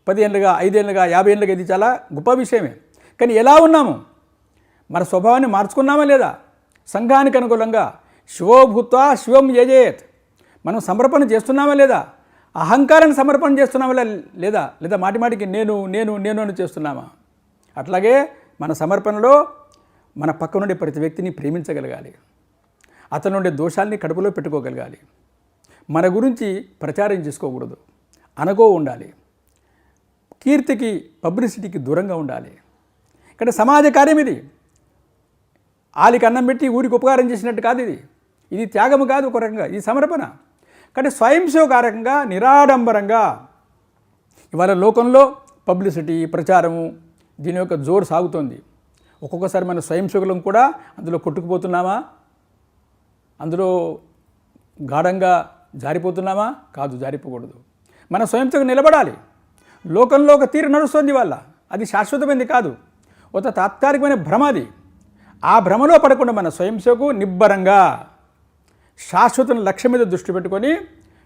G: 10 ఏళ్ళుగా, 5 ఏళ్ళుగా, 50 ఏళ్ళుగా, ఇది చాలా గొప్ప విషయమే. కానీ ఎలా ఉన్నాము, మన స్వభావాన్ని మార్చుకున్నామా లేదా? సంఘానికి అనుకూలంగా శివోభూత్వా శివం యజేత్, మనం సమర్పణ చేస్తున్నామా లేదా? అహంకారాన్ని సమర్పణ చేస్తున్నామా లేదా మాటిమాటికి నేను నేను నేను అని చేస్తున్నామా? అట్లాగే మన సమర్పణలో మన పక్క నుండి ప్రతి వ్యక్తిని ప్రేమించగలగాలి. అతని నుండి దోషాల్ని కడుపులో పెట్టుకోగలగాలి. మన గురించి ప్రచారం చేసుకోకూడదు, అనగో ఉండాలి. కీర్తికి, పబ్లిసిటీకి దూరంగా ఉండాలి. ఇక్కడ సమాజ కార్యం ఇది. ఆలికి అన్నం పెట్టి ఊరికి ఉపకారం చేసినట్టు కాదు ఇది. ఇది త్యాగము కాదు, ఒక రకంగా ఇది సమర్పణ. కానీ స్వయం సేవకారకంగా, నిరాడంబరంగా ఇవాళ లోకంలో పబ్లిసిటీ, ప్రచారము, దీని యొక్క జోరు సాగుతోంది. ఒక్కొక్కసారి మన స్వయం సేవకులం కూడా అందులో కొట్టుకుపోతున్నామా? అందులో గాఢంగా జారిపోతున్నామా? కాదు, జారిపోకూడదు. మన స్వయం సేవకు నిలబడాలి. లోకంలో ఒక తీరు నడుస్తుంది వల్ల, అది శాశ్వతమైనది కాదు, ఒక తాత్కాలికమైన భ్రమ అది. ఆ భ్రమలో పడకుండా మన స్వయం సేవకు నిబ్బరంగా శాశ్వత లక్ష్యం మీద దృష్టి పెట్టుకొని,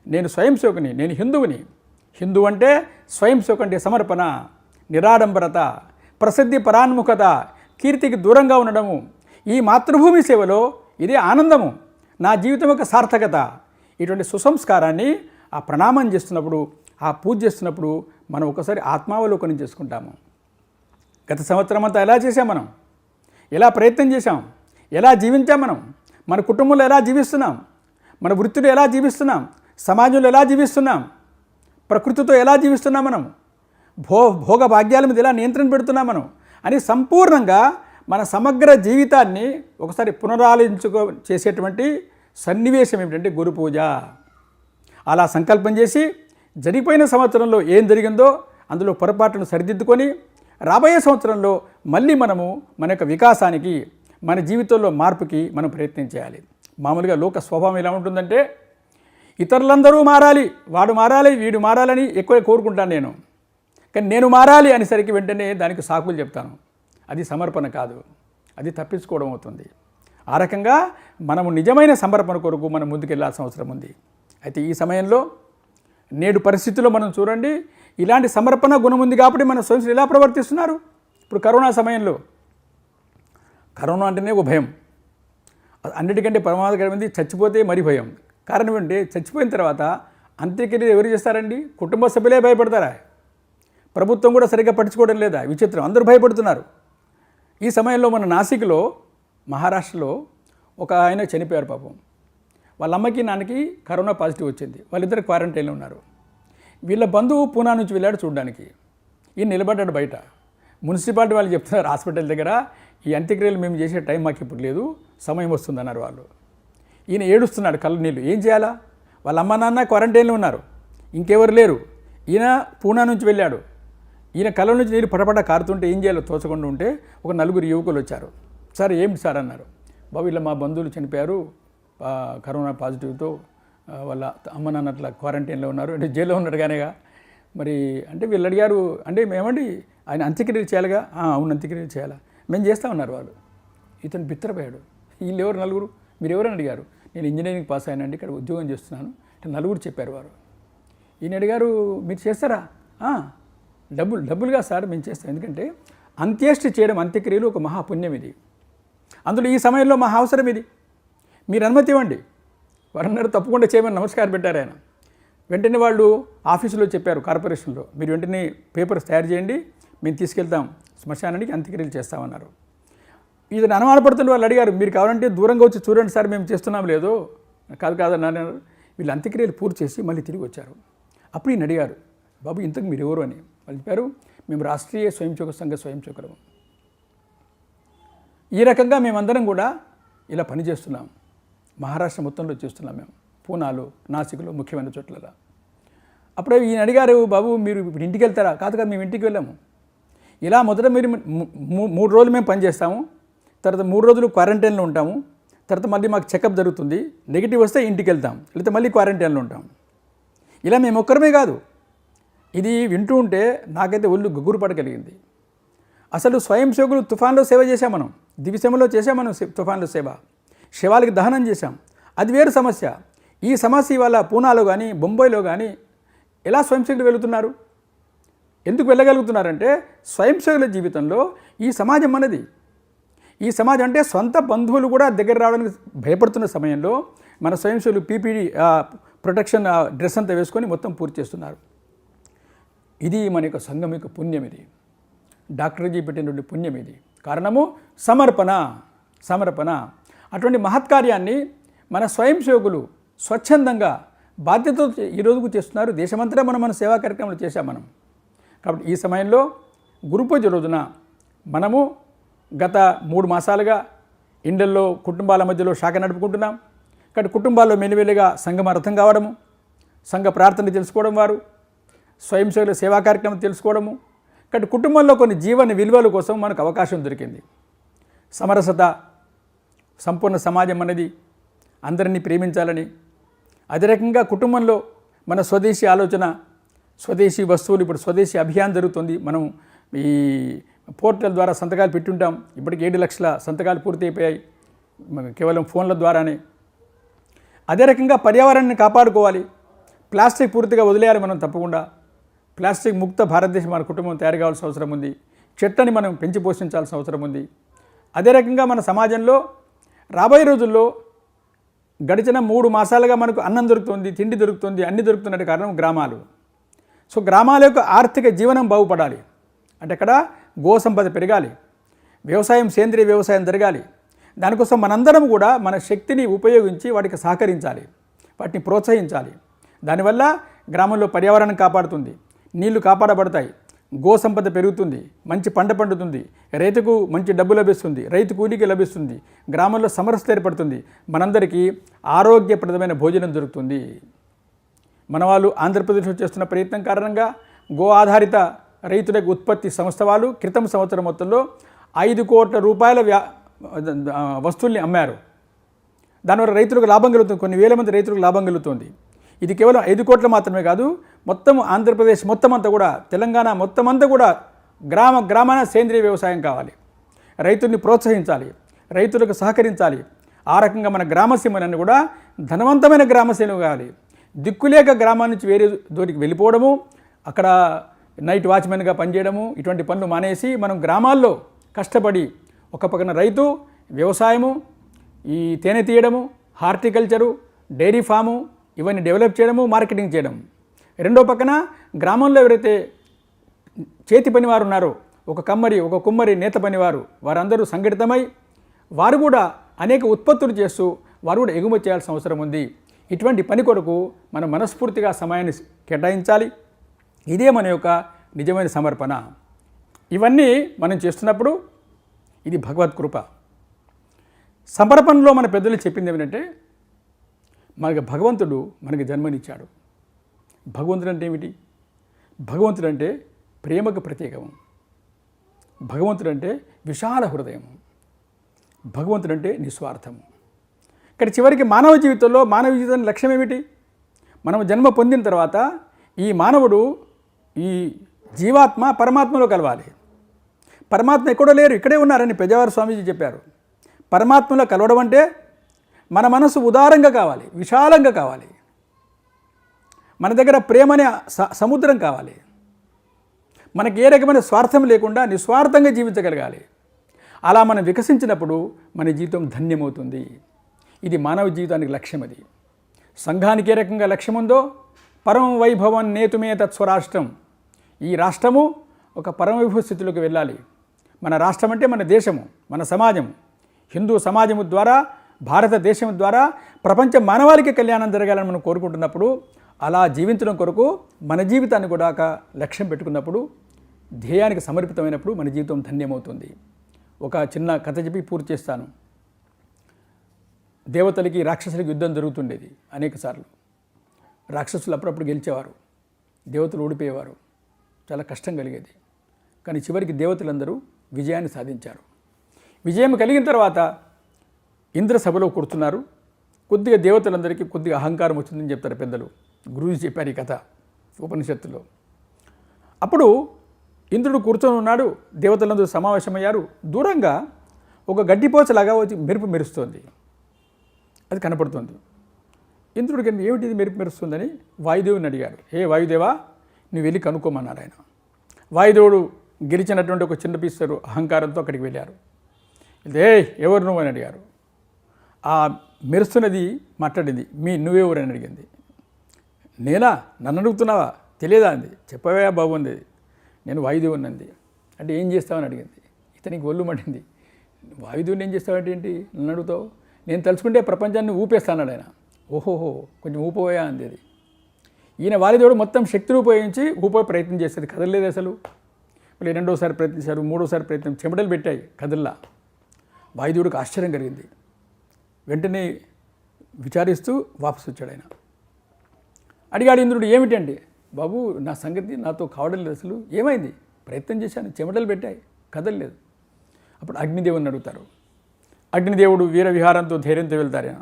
G: నేను స్వయం సేవకుని, నేను హిందువుని. హిందూ అంటే స్వయం సేవకు అంటే సమర్పణ, నిరాడంబరత, ప్రసిద్ధి పరాన్ముఖత, కీర్తికి దూరంగా ఉండడము. ఈ మాతృభూమి సేవలో ఇదే ఆనందము, నా జీవితం యొక్క సార్థకత. ఇటువంటి సుసంస్కారాన్ని ఆ ప్రణామం చేస్తున్నప్పుడు, ఆ పూజ చేస్తున్నప్పుడు మనం ఒకసారి ఆత్మావలోకనం చేసుకుంటాము. గత సంవత్సరం అంతా ఎలా చేసాం మనం, ఎలా ప్రయత్నం చేశాం, ఎలా జీవించాం మనం, మన కుటుంబంలో ఎలా జీవిస్తున్నాం, మన వృత్తిలో ఎలా జీవిస్తున్నాం, సమాజంలో ఎలా జీవిస్తున్నాం, ప్రకృతితో ఎలా జీవిస్తున్నాం, మనం భోగ భాగ్యాల మీద ఎలా నియంత్రణ పెడుతున్నాం మనం అని సంపూర్ణంగా మన సమగ్ర జీవితాన్ని ఒకసారి చేసేటువంటి సన్నివేశం ఏమిటంటే గురు పూజ. అలా సంకల్పం చేసి జరిగిపోయిన సంవత్సరంలో ఏం జరిగిందో అందులో పొరపాటును సరిదిద్దుకొని రాబోయే సంవత్సరంలో మళ్ళీ మనము మన యొక్క వికాసానికి, మన జీవితంలో మార్పుకి మనం ప్రయత్నం చేయాలి. మామూలుగా లోక స్వభావం ఎలా ఉంటుందంటే, ఇతరులందరూ మారాలి, వాడు మారాలి, వీడు మారాలని ఎక్కువ కోరుకుంటాను నేను. కానీ నేను మారాలి అనేసరికి వెంటనే దానికి సాకులు చెప్తాను. అది సమర్పణ కాదు, అది తప్పించుకోవడం అవుతుంది. ఆ రకంగా మనము నిజమైన సమర్పణ కొరకు మనం ముందుకెళ్లాల్సిన అవసరం ఉంది. అయితే ఈ సమయంలో నేడు పరిస్థితుల్లో మనం చూడండి, ఇలాంటి సమర్పణ గుణం ఉంది కాబట్టి మన స్వయం ఎలా ప్రవర్తిస్తున్నారు. ఇప్పుడు కరోనా సమయంలో, కరోనా అంటేనే ఒక భయం, అన్నిటికంటే ప్రమాదకరమైనది చచ్చిపోతే మరీ భయం. కారణం ఏంటంటే చచ్చిపోయిన తర్వాత అంత్యక్రియలు ఎవరు చేస్తారండి? కుటుంబ సభ్యులే భయపడతారా? ప్రభుత్వం కూడా సరిగ్గా పట్టించుకోవడం లేదా? విచిత్రం, అందరూ భయపడుతున్నారు. ఈ సమయంలో మన నాసిక్లో, మహారాష్ట్రలో ఒక ఆయన చనిపోయారు పాపం. వాళ్ళ అమ్మకి నాన్నకి కరోనా పాజిటివ్ వచ్చింది. వాళ్ళిద్దరు క్వారంటైన్లో ఉన్నారు. వీళ్ళ బంధువు పూనా నుంచి వెళ్ళాడు చూడడానికి. ఈయన నిలబడ్డాడు బయట. మున్సిపాలిటీ వాళ్ళు చెప్తున్నారు హాస్పిటల్ దగ్గర, ఈ అంత్యక్రియలు మేము చేసే టైం మాకు ఇప్పుడు లేదు, సమయం వస్తుందన్నారు వాళ్ళు. ఈయన ఏడుస్తున్నాడు కళ్ళు నీళ్ళు. ఏం చేయాలా? వాళ్ళ అమ్మ నాన్న క్వారంటైన్లో ఉన్నారు, ఇంకెవరు లేరు. ఈయన పూనా నుంచి వెళ్ళాడు. ఈయన కళ్ళ నుంచి నీళ్ళు పటపట కారుతుంటే ఏం చేయాలో తోచకుండా ఉంటే ఒక 4 యువకులు వచ్చారు. సార్ ఏమిటి సార్ అన్నారు. బాబు ఇలా మా బంధువులు చనిపోయారు కరోనా పాజిటివ్తో, వాళ్ళ అమ్మ నాన్న అట్లా క్వారంటైన్లో ఉన్నారు, అంటే జైల్లో ఉన్నాడు కానేగా. మరి అంటే వీళ్ళు అడిగారు, అంటే మేమండి ఆయన అంత్యక్రియలు చేయాలిగా. అవును అంత్యక్రియలు చేయాలా, మేము చేస్తా ఉన్నారు వాళ్ళు. ఇతను బిత్తరపోయాడు. వీళ్ళు ఎవరు 4? మీరు ఎవరని అడిగారు. నేను ఇంజనీరింగ్ పాస్ అయినండి, ఇక్కడ ఉద్యోగం చేస్తున్నాను అంటే 4 చెప్పారు వారు. ఈయన అడిగారు, మీరు చేస్తారా? డబ్బులుగా సార్ మేము చేస్తాం, ఎందుకంటే అంత్యేష్టి చేయడం, అంత్యక్రియలు ఒక మహాపుణ్యం ఇది, అందులో ఈ సమయంలో మహా అవసరం ఇది, మీరు అనుమతి ఇవ్వండి. వారు అన్నారు తప్పకుండా చేయమని నమస్కారం పెట్టారు ఆయన. వెంటనే వాళ్ళు ఆఫీసులో చెప్పారు, కార్పొరేషన్లో, మీరు వెంటనే పేపర్స్ తయారు చేయండి, మేము తీసుకెళ్తాం శ్మశానానికి, అంత్యక్రియలు చేస్తామన్నారు. ఇది అనుమానపడుతున్న వాళ్ళు అడిగారు, మీరు కావాలంటే దూరంగా వచ్చి చూడండి సార్, మేము చేస్తున్నాం లేదు. కాదన్నారు. వీళ్ళు అంత్యక్రియలు పూర్తి చేసి మళ్ళీ తిరిగి వచ్చారు. అప్పుడు ఈయన అడిగారు, బాబు ఇంతకు మీరు ఎవరు అని. వాళ్ళు చెప్పారు, మేము రాష్ట్రీయ స్వయంసేవక సంఘ స్వయంసేవకులము. ఈ రకంగా మేమందరం కూడా ఇలా పనిచేస్తున్నాం. మహారాష్ట్ర మొత్తంలో చేస్తున్నాం మేము, పూనాలో, నాసిక్లో, ముఖ్యమైన చోట్లలో. అప్పుడే ఈయన అడిగారు, బాబు మీరు ఇప్పుడు ఇంటికి వెళ్తారా? కాదు మేము ఇంటికి వెళ్ళాము. ఇలా మొదట మీరు 3 రోజులు మేము పనిచేస్తాము, తర్వాత 3 రోజులు క్వారంటైన్లో ఉంటాము, తర్వాత మళ్ళీ మాకు చెకప్ జరుగుతుంది, నెగిటివ్ వస్తే ఇంటికి వెళ్తాం, లేకపోతే మళ్ళీ క్వారంటైన్లో ఉంటాం. ఇలా మేము ఒక్కరమే కాదు. ఇది వింటూ ఉంటే నాకైతే ఒళ్ళు గుగ్గురు పడగలిగింది. అసలు స్వయం సేవకులు తుఫాన్లో సేవ చేశాం మనం, దివిసేమలో చేసాం మనం తుఫాన్లో సేవ, శవాలకి దహనం చేశాం, అది వేరు సమస్య. ఈ సమస్య ఇవాళ పూనాలో కానీ బొంబాయిలో కానీ ఎలా స్వయం సేవకులు వెళుతున్నారు? ఎందుకు వెళ్ళగలుగుతున్నారంటే స్వయం సేవకుల జీవితంలో ఈ సమాజం అన్నది, ఈ సమాజం అంటే సొంత బంధువులు కూడా దగ్గర రావడానికి భయపడుతున్న సమయంలో మన స్వయం సేవకులు పీపీడీ ప్రొటెక్షన్ డ్రెస్ అంతా వేసుకొని మొత్తం పూర్తి చేస్తున్నారు. ఇది మన యొక్క సంఘం యొక్క పుణ్యం, ఇది డాక్టర్జీ పెట్టినటువంటి పుణ్యం. ఇది కారణము సమర్పణ. అటువంటి మహత్కార్యాన్ని మన స్వయం సేవకులు స్వచ్ఛందంగా బాధ్యతతో ఈ రోజుకు చేస్తున్నారు. దేశమంతటా మన సేవా కార్యక్రమాలు చేశాం మనం. కాబట్టి ఈ సమయంలో గురు పూజ రోజున మనము గత 3 మాసాలుగా ఇండ్లల్లో కుటుంబాల మధ్యలో శాఖ నడుపుకుంటున్నాం. కాబట్టి కుటుంబాల్లో మెల్లిమెల్లిగా సంఘం అర్థం కావడము, సంఘ ప్రార్థన తెలుసుకోవడం, వారు స్వయం సేవల సేవా కార్యక్రమం తెలుసుకోవడము. కాబట్టి కుటుంబంలో కొన్ని జీవన విలువల కోసం మనకు అవకాశం దొరికింది. సమరసత, సంపూర్ణ సమాజం అనేది అందరినీ ప్రేమించాలని, అదే రకంగా కుటుంబంలో మన స్వదేశీ ఆలోచన, స్వదేశీ వస్తువులు, ఇప్పుడు స్వదేశీ అభియాన్ జరుగుతుంది. మనం ఈ పోర్టల్ ద్వారా సంతకాలు పెట్టుంటాం, ఇప్పటికి 7 లక్షల సంతకాలు పూర్తి అయిపోయాయి కేవలం ఫోన్ల ద్వారానే. అదే రకంగా పర్యావరణాన్ని కాపాడుకోవాలి, ప్లాస్టిక్ పూర్తిగా వదిలేయాలి మనం తప్పకుండా. ప్లాస్టిక్ ముక్త భారతదేశం మన కుటుంబం తయారు కావాల్సిన అవసరం ఉంది. చెట్లని మనం పెంచి పోషించాల్సిన అవసరం ఉంది. అదే రకంగా మన సమాజంలో రాబోయే రోజుల్లో గడిచిన 3 మాసాలుగా మనకు అన్నం దొరుకుతుంది, తిండి దొరుకుతుంది, అన్నీ దొరుకుతున్నట్టు కారణం గ్రామాలు. సో గ్రామాల యొక్క ఆర్థిక జీవనం బాగుపడాలి అంటే అక్కడ గో సంపద పెరగాలి, వ్యవసాయం, సేంద్రియ వ్యవసాయం జరగాలి. దానికోసం మనందరం కూడా మన శక్తిని ఉపయోగించి వాటికి సహకరించాలి, వాటిని ప్రోత్సహించాలి. దానివల్ల గ్రామంలో పర్యావరణం కాపాడుతుంది, నీళ్లు కాపాడబడతాయి, గో సంపద పెరుగుతుంది, మంచి పంట పండుతుంది, రైతుకు మంచి డబ్బు లభిస్తుంది, రైతు కూలికి లభిస్తుంది, గ్రామంలో సమరసత ఏర్పడుతుంది, మనందరికీ ఆరోగ్యప్రదమైన భోజనం దొరుకుతుంది. మన వాళ్ళు ఆంధ్రప్రదేశ్లో చేస్తున్న ప్రయత్నం కారణంగా గో ఆధారిత రైతులకు ఉత్పత్తి సంస్థ వాళ్ళు క్రితం సంవత్సరం మొత్తంలో 5 కోట్ల రూపాయల వస్తువుల్ని అమ్మారు. దానివల్ల రైతులకు లాభం కలుగుతుంది, కొన్ని వేల మంది రైతులకు లాభం కలుగుతుంది. ఇది కేవలం 5 కోట్లు మాత్రమే కాదు, మొత్తం ఆంధ్రప్రదేశ్ మొత్తం అంతా కూడా, తెలంగాణ మొత్తం అంతా కూడా గ్రామాన సేంద్రీయ వ్యవసాయం కావాలి, రైతుల్ని ప్రోత్సహించాలి, రైతులకు సహకరించాలి. ఆ రకంగా మన గ్రామసీమలన్నీ కూడా ధనవంతమైన గ్రామసీమలు కావాలి. దిక్కులేక గ్రామం నుంచి వేరే దూరికి వెళ్ళిపోవడము, అక్కడ నైట్ వాచ్మెన్గా పనిచేయడము, ఇటువంటి పనులు మానేసి మనం గ్రామాల్లో కష్టపడి ఒక పక్కన రైతు, వ్యవసాయము, ఈ తేనె తీయడము, హార్టికల్చరు, డైరీ ఫాము ఇవన్నీ డెవలప్ చేయడము, మార్కెటింగ్ చేయడం. రెండో పక్కన గ్రామంలో ఎవరైతే చేతి పనివారు ఉన్నారో, ఒక కమ్మరి, ఒక కుమ్మరి, నేత పనివారు, వారందరూ సంఘటితమై వారు కూడా అనేక ఉత్పత్తులు చేస్తూ వారు కూడా ఎగుమతి చేయాల్సిన అవసరం ఉంది. ఇటువంటి పని కొరకు మనం మనస్ఫూర్తిగా సమయాన్ని కేటాయించాలి. ఇదే మన యొక్క నిజమైన సమర్పణ. ఇవన్నీ మనం చేస్తున్నప్పుడు ఇది భగవత్ కృప. సమర్పణలో మన పెద్దలు చెప్పింది ఏమిటంటే, మనకి భగవంతుడు మనకి జన్మనిచ్చాడు. భగవంతుడు అంటే ఏమిటి? భగవంతుడు అంటే ప్రేమకు ప్రతీకము. భగవంతుడు అంటే విశాల హృదయము. భగవంతుడు అంటే నిస్వార్థము. ఇక్కడ చివరికి మానవ జీవితానికి లక్ష్యం ఏమిటి? మనం జన్మ పొందిన తర్వాత ఈ మానవుడు, ఈ జీవాత్మ పరమాత్మలో కలవాలి. పరమాత్మ ఎక్కడో లేరు, ఇక్కడే ఉన్నారని పెద్దవారు స్వామీజీ చెప్పారు. పరమాత్మలో కలవడం అంటే మన మనసు ఉదారంగా కావాలి, విశాలంగా కావాలి. మన దగ్గర ప్రేమనే సముద్రం కావాలి. మనకి ఏ రకమైన స్వార్థం లేకుండా నిస్వార్థంగా జీవించగలగాలి. అలా మనం వికసించినప్పుడు మన జీవితం ధన్యమవుతుంది. ఇది మానవ జీవితానికి లక్ష్యం. అది సంఘానికి ఏ రకంగా లక్ష్యం ఉందో, పరమ వైభవం నేతుమే తత్స్వరాష్ట్రం, ఈ రాష్ట్రము ఒక పరమవైభవ స్థితిలోకి వెళ్ళాలి. మన రాష్ట్రం అంటే మన దేశము, మన సమాజం, హిందూ సమాజము ద్వారా, భారతదేశం ద్వారా ప్రపంచ మానవాళికి కళ్యాణం జరగాలని మనం కోరుకుంటున్నప్పుడు, అలా జీవించడం కొరకు మన జీవితాన్ని కూడా ఒక లక్ష్యం పెట్టుకున్నప్పుడు, ధ్యేయానికి సమర్పితమైనప్పుడు మన జీవితం ధన్యమవుతుంది. ఒక చిన్న కథ చెప్పి పూర్తి చేస్తాను. దేవతలకి రాక్షసులకి యుద్ధం జరుగుతుండేది అనేకసార్లు. రాక్షసులు అప్పుడప్పుడు గెలిచేవారు, దేవతలు ఓడిపోయేవారు, చాలా కష్టం కలిగేది. కానీ చివరికి దేవతలందరూ విజయాన్ని సాధించారు. విజయం కలిగిన తర్వాత ఇంద్ర సభలో కూర్చున్నారు. కొద్దిగా దేవతలందరికీ కొద్దిగా అహంకారం వచ్చిందని చెప్తారు పెద్దలు. గురువు చెప్పారు ఈ కథ ఉపనిషత్తులో. అప్పుడు ఇంద్రుడు కూర్చొని ఉన్నాడు, దేవతలందరూ సమావేశమయ్యారు. దూరంగా ఒక గడ్డిపోచలాగా వచ్చి మెరుపు మెరుస్తోంది, అది కనపడుతుంది. ఇంద్రుడికి ఏమిటి మెరుపు మెరుస్తుందని వాయుదేవుని అడిగాడు. ఏ వాయుదేవా, నువ్వు వెళ్ళి కనుక్కోమన్నారు ఆయన. వాయుదేవుడు గెలిచినటువంటి ఒక చిన్న పిస్తరు అహంకారంతో అక్కడికి వెళ్ళారు. ఏ ఎవరు నువ్వు అని అడిగారు. ఆ మెరుస్తున్నది మాట్లాడింది, నువ్వెవరు అని అడిగింది. నేనా, నన్ను అడుగుతున్నావా, తెలియదా అంది. చెప్పవే బాగుంది, నేను వాయుదేవుని అంది. అంటే ఏం చేస్తావని అడిగింది. ఇతనికి ఒళ్ళు మండింది. వాయుదేవుని ఏం చేస్తావంటే ఏంటి, నన్ను అడుగుతావు, నేను తలుచుకుంటే ప్రపంచాన్ని ఊపేస్తాన్నాడు ఆయన. ఓహోహో, కొంచెం ఊపోయా అంది. అది ఈయన వాయుదేవుడు మొత్తం శక్తిని ఉపయోగించి ఊపే ప్రయత్నం చేసేది, కదలలేదు అసలు. మళ్ళీ రెండోసారి ప్రయత్నించారు, మూడోసారి ప్రయత్నం, చెమటలు పెట్టాయి, కదల్లా. వాయుదేవుడికి ఆశ్చర్యం కలిగింది. వెంటనే విచారిస్తూ వాపసు వచ్చాడు ఆయన. అడిగాడు ఇంద్రుడు, ఏమిటండి బాబు, నా సంగతి నాతో కావడం లేదు అసలు, ఏమైంది? ప్రయత్నం చేశాను, చెమటలు పెట్టాయి, కదలలేదు. అప్పుడు అగ్నిదేవుని అడుగుతారు. అగ్నిదేవుడు వీర విహారంతో ధైర్యంతో వెళ్తారు.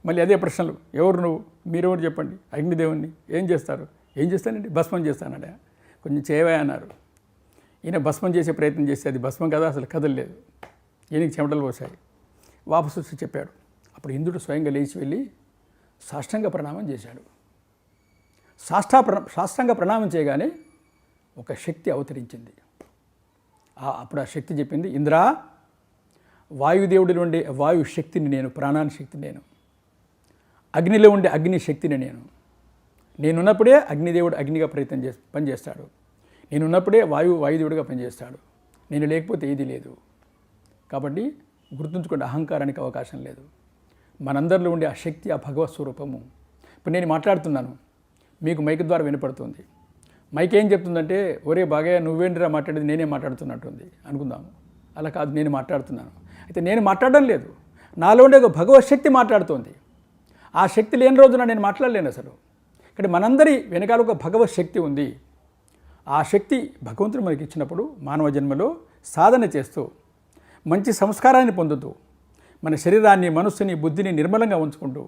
G: మళ్ళీ అదే ప్రశ్నలు, ఎవరు నువ్వు, మీరెవరు చెప్పండి. అగ్నిదేవుని ఏం చేస్తారు? ఏం చేస్తానండి, భస్మం చేస్తానడా. కొంచెం చేయవా అన్నారు. ఈయన భస్మం చేసే ప్రయత్నం చేస్తే అది భస్మం కదా, అసలు కదలలేదు. ఈయనకి చెమటలు పోసాయి. వాపసు వచ్చి చెప్పాడు. అప్పుడు ఇంద్రుడు స్వయంగా లేచి వెళ్ళి సాష్టాంగ ప్రణామం చేశాడు. సాష్టాంగ ప్రణామం చేయగానే ఒక శక్తి అవతరించింది. అప్పుడు ఆ శక్తి చెప్పింది, ఇంద్రా, వాయుదేవుడిలో ఉండే వాయు శక్తిని నేను, ప్రాణాని శక్తిని నేను, అగ్నిలో ఉండే అగ్ని శక్తిని నేనున్నప్పుడే అగ్నిదేవుడు అగ్నిగా పనిచేస్తాడు, నేనున్నప్పుడే వాయుదేవుడిగా పనిచేస్తాడు, నేను లేకపోతే ఏది లేదు. కాబట్టి గుర్తుంచుకోండి, అహంకారానికి అవకాశం లేదు. మనందరిలో ఉండే ఆ శక్తి, ఆ భగవత్ స్వరూపము. ఇప్పుడు నేను మాట్లాడుతున్నాను, మీకు మైక్ ద్వారా వినపడుతుంది. మైక్ ఏం చెప్తుందంటే, ఒరే బాగా నువ్వేంటిరా మాట్లాడేది, నేనే మాట్లాడుతున్నట్టుంది అనుకుందాము. అలా కాదు, నేను మాట్లాడుతున్నాను. అయితే నేను మాట్లాడడం లేదు, నాలో ఉండే ఒక భగవత్ శక్తి మాట్లాడుతోంది. ఆ శక్తి లేని రోజున నేను మాట్లాడలేను అసలు. ఇక్కడ మనందరి వెనకాల ఒక భగవత్ శక్తి ఉంది. ఆ శక్తి భగవంతుడు మనకి ఇచ్చినప్పుడు మానవ జన్మలో సాధన చేస్తూ, మంచి సంస్కారాన్ని పొందుతూ, మన శరీరాన్ని, మనస్సుని, బుద్ధిని నిర్మలంగా ఉంచుకుంటూ,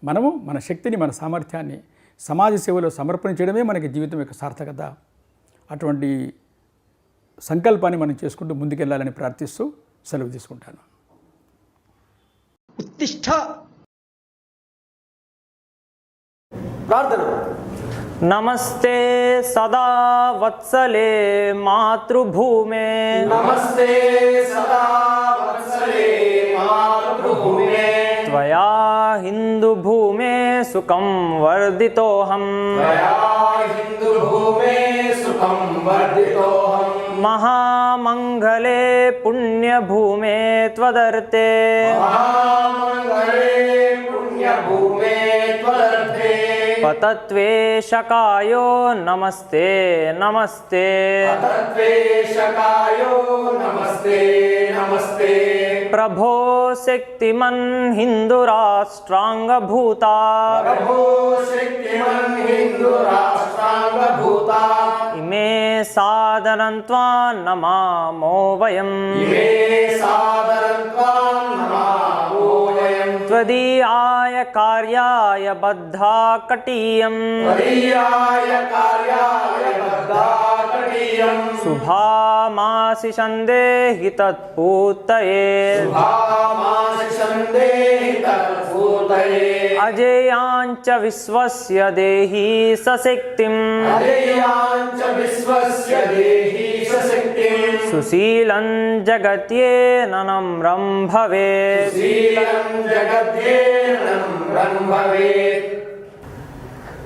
G: మనము మన శక్తిని, మన సామర్థ్యాన్ని సమాజ సేవలో సమర్పణ చేయడమే మనకి జీవితం యొక్క సార్థకత. అటువంటి సంకల్పాన్ని మనం చేసుకుంటూ ముందుకెళ్ళాలని ప్రార్థిస్తూ సెలవు తీసుకుంటాను.
A: ఉత్తిష్ట ప్రార్థన.
F: नमस्ते सदा वत्सले मातृभूमे
A: నమస్తే సదా వత్సలే మాతృభూమే
F: त्वया हिन्दुभूमे सुखं वर्धितोऽहम्
A: హిందూభూమే సుఖం వర్ధితోహం
F: महामङ्गले पुण्यभूमे त्वदर्थे
A: మహామంగళే పుణ్యభూమే త్వదర్థే
F: पतत्वेशकायो नमस्ते नमस्ते
A: తత్వేషకాయో నమస్తే నమస్తే
F: प्रभो शक्तिमन् हिन्दुराष्ट्राङ्गभूता
A: ప్రభో శక్తిమన్ హిందూ రాష్ట్రాంగభూతా
F: इमे सादरं त्वां नमामो वयम्
A: ఇమే సాదరంత్వాం నమామో వయం
F: त्वदीयाय कार्याय बद्धा कटीयम्
A: త్వదీయాయ కార్యాయ బద్ధాకటీయం
F: शुभामासि सन्देहि तत्पूतये
A: భామాసి సందేహి తత్పూతయే
F: अजेयाञ्च विश्वस्य देहि सशक्तिम्
A: అజేయాంచ విశ్వస్య దేహి సశక్తిం
F: सुशीलं जगत्येन नम्रं भवेत्
A: శీలం జగద్యేనం బ్రహ్మవేత్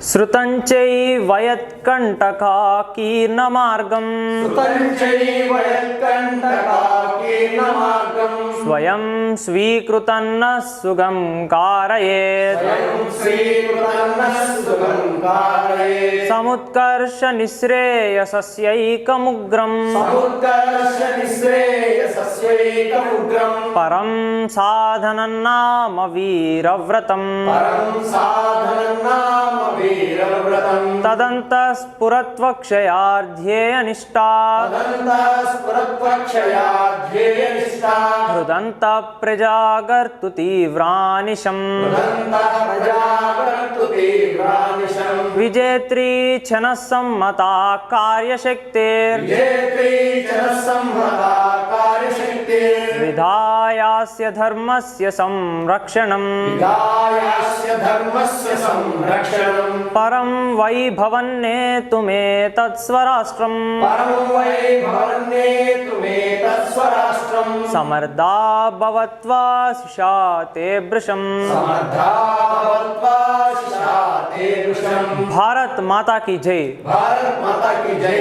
F: श्रुतं चैवयत्कण्टकाकीर्णमार्गम्
A: సుతంచైవ యత్కంటకాకీర్ణమార్గం
F: स्वयं स्वीकृतन्न सुगं कारयेत्
A: స్వయం శ్రీకృతన్నః సుఖం కారయేత్
F: समुत्कर्षनिःश्रेयसस्यैकमुग्रम्
A: సముత్కర్ష నిశ్రేయసస్యైకముగ్రం
F: परं साधनं नाम वीरव्रतम्
A: పరం సాధనం నామ వీరవ్రతం
F: तदन्तःस्फुरत्वक्षयार्ध्ये अनिष्टात्
A: తదంతఃస్ఫురత్వక్షయా ధ్యేయనిష్టా
F: हृदन्तः प्रजागर्तु तीव्रानिशम्
A: తదంతః ప్రజాకర్తు తీవ్రానిశం
F: विजेत्री क्षणसम्मता कार्यशक्तिर्
A: విజేత్రీ జనసంహతా కార్యశక్తి
F: विधायास्य धर्मस्य संरक्षणम्
A: విదాయాస్య ధర్మస్య సంరక్షణం
F: परं वैभवन्नेतुमे तत्स्वराष्ट्रम्
A: పరం వై భవన్నేతు మే తత్స్వరాష్ట్రం
F: समर्दा भवत्वा शिशाते वृषम्
A: సమర్థా భవత్వా శిశాతే వృషం
F: भारत माता की जय
A: भारत माता की जय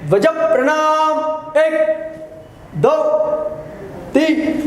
A: ध्वज प्रणाम 1 2 3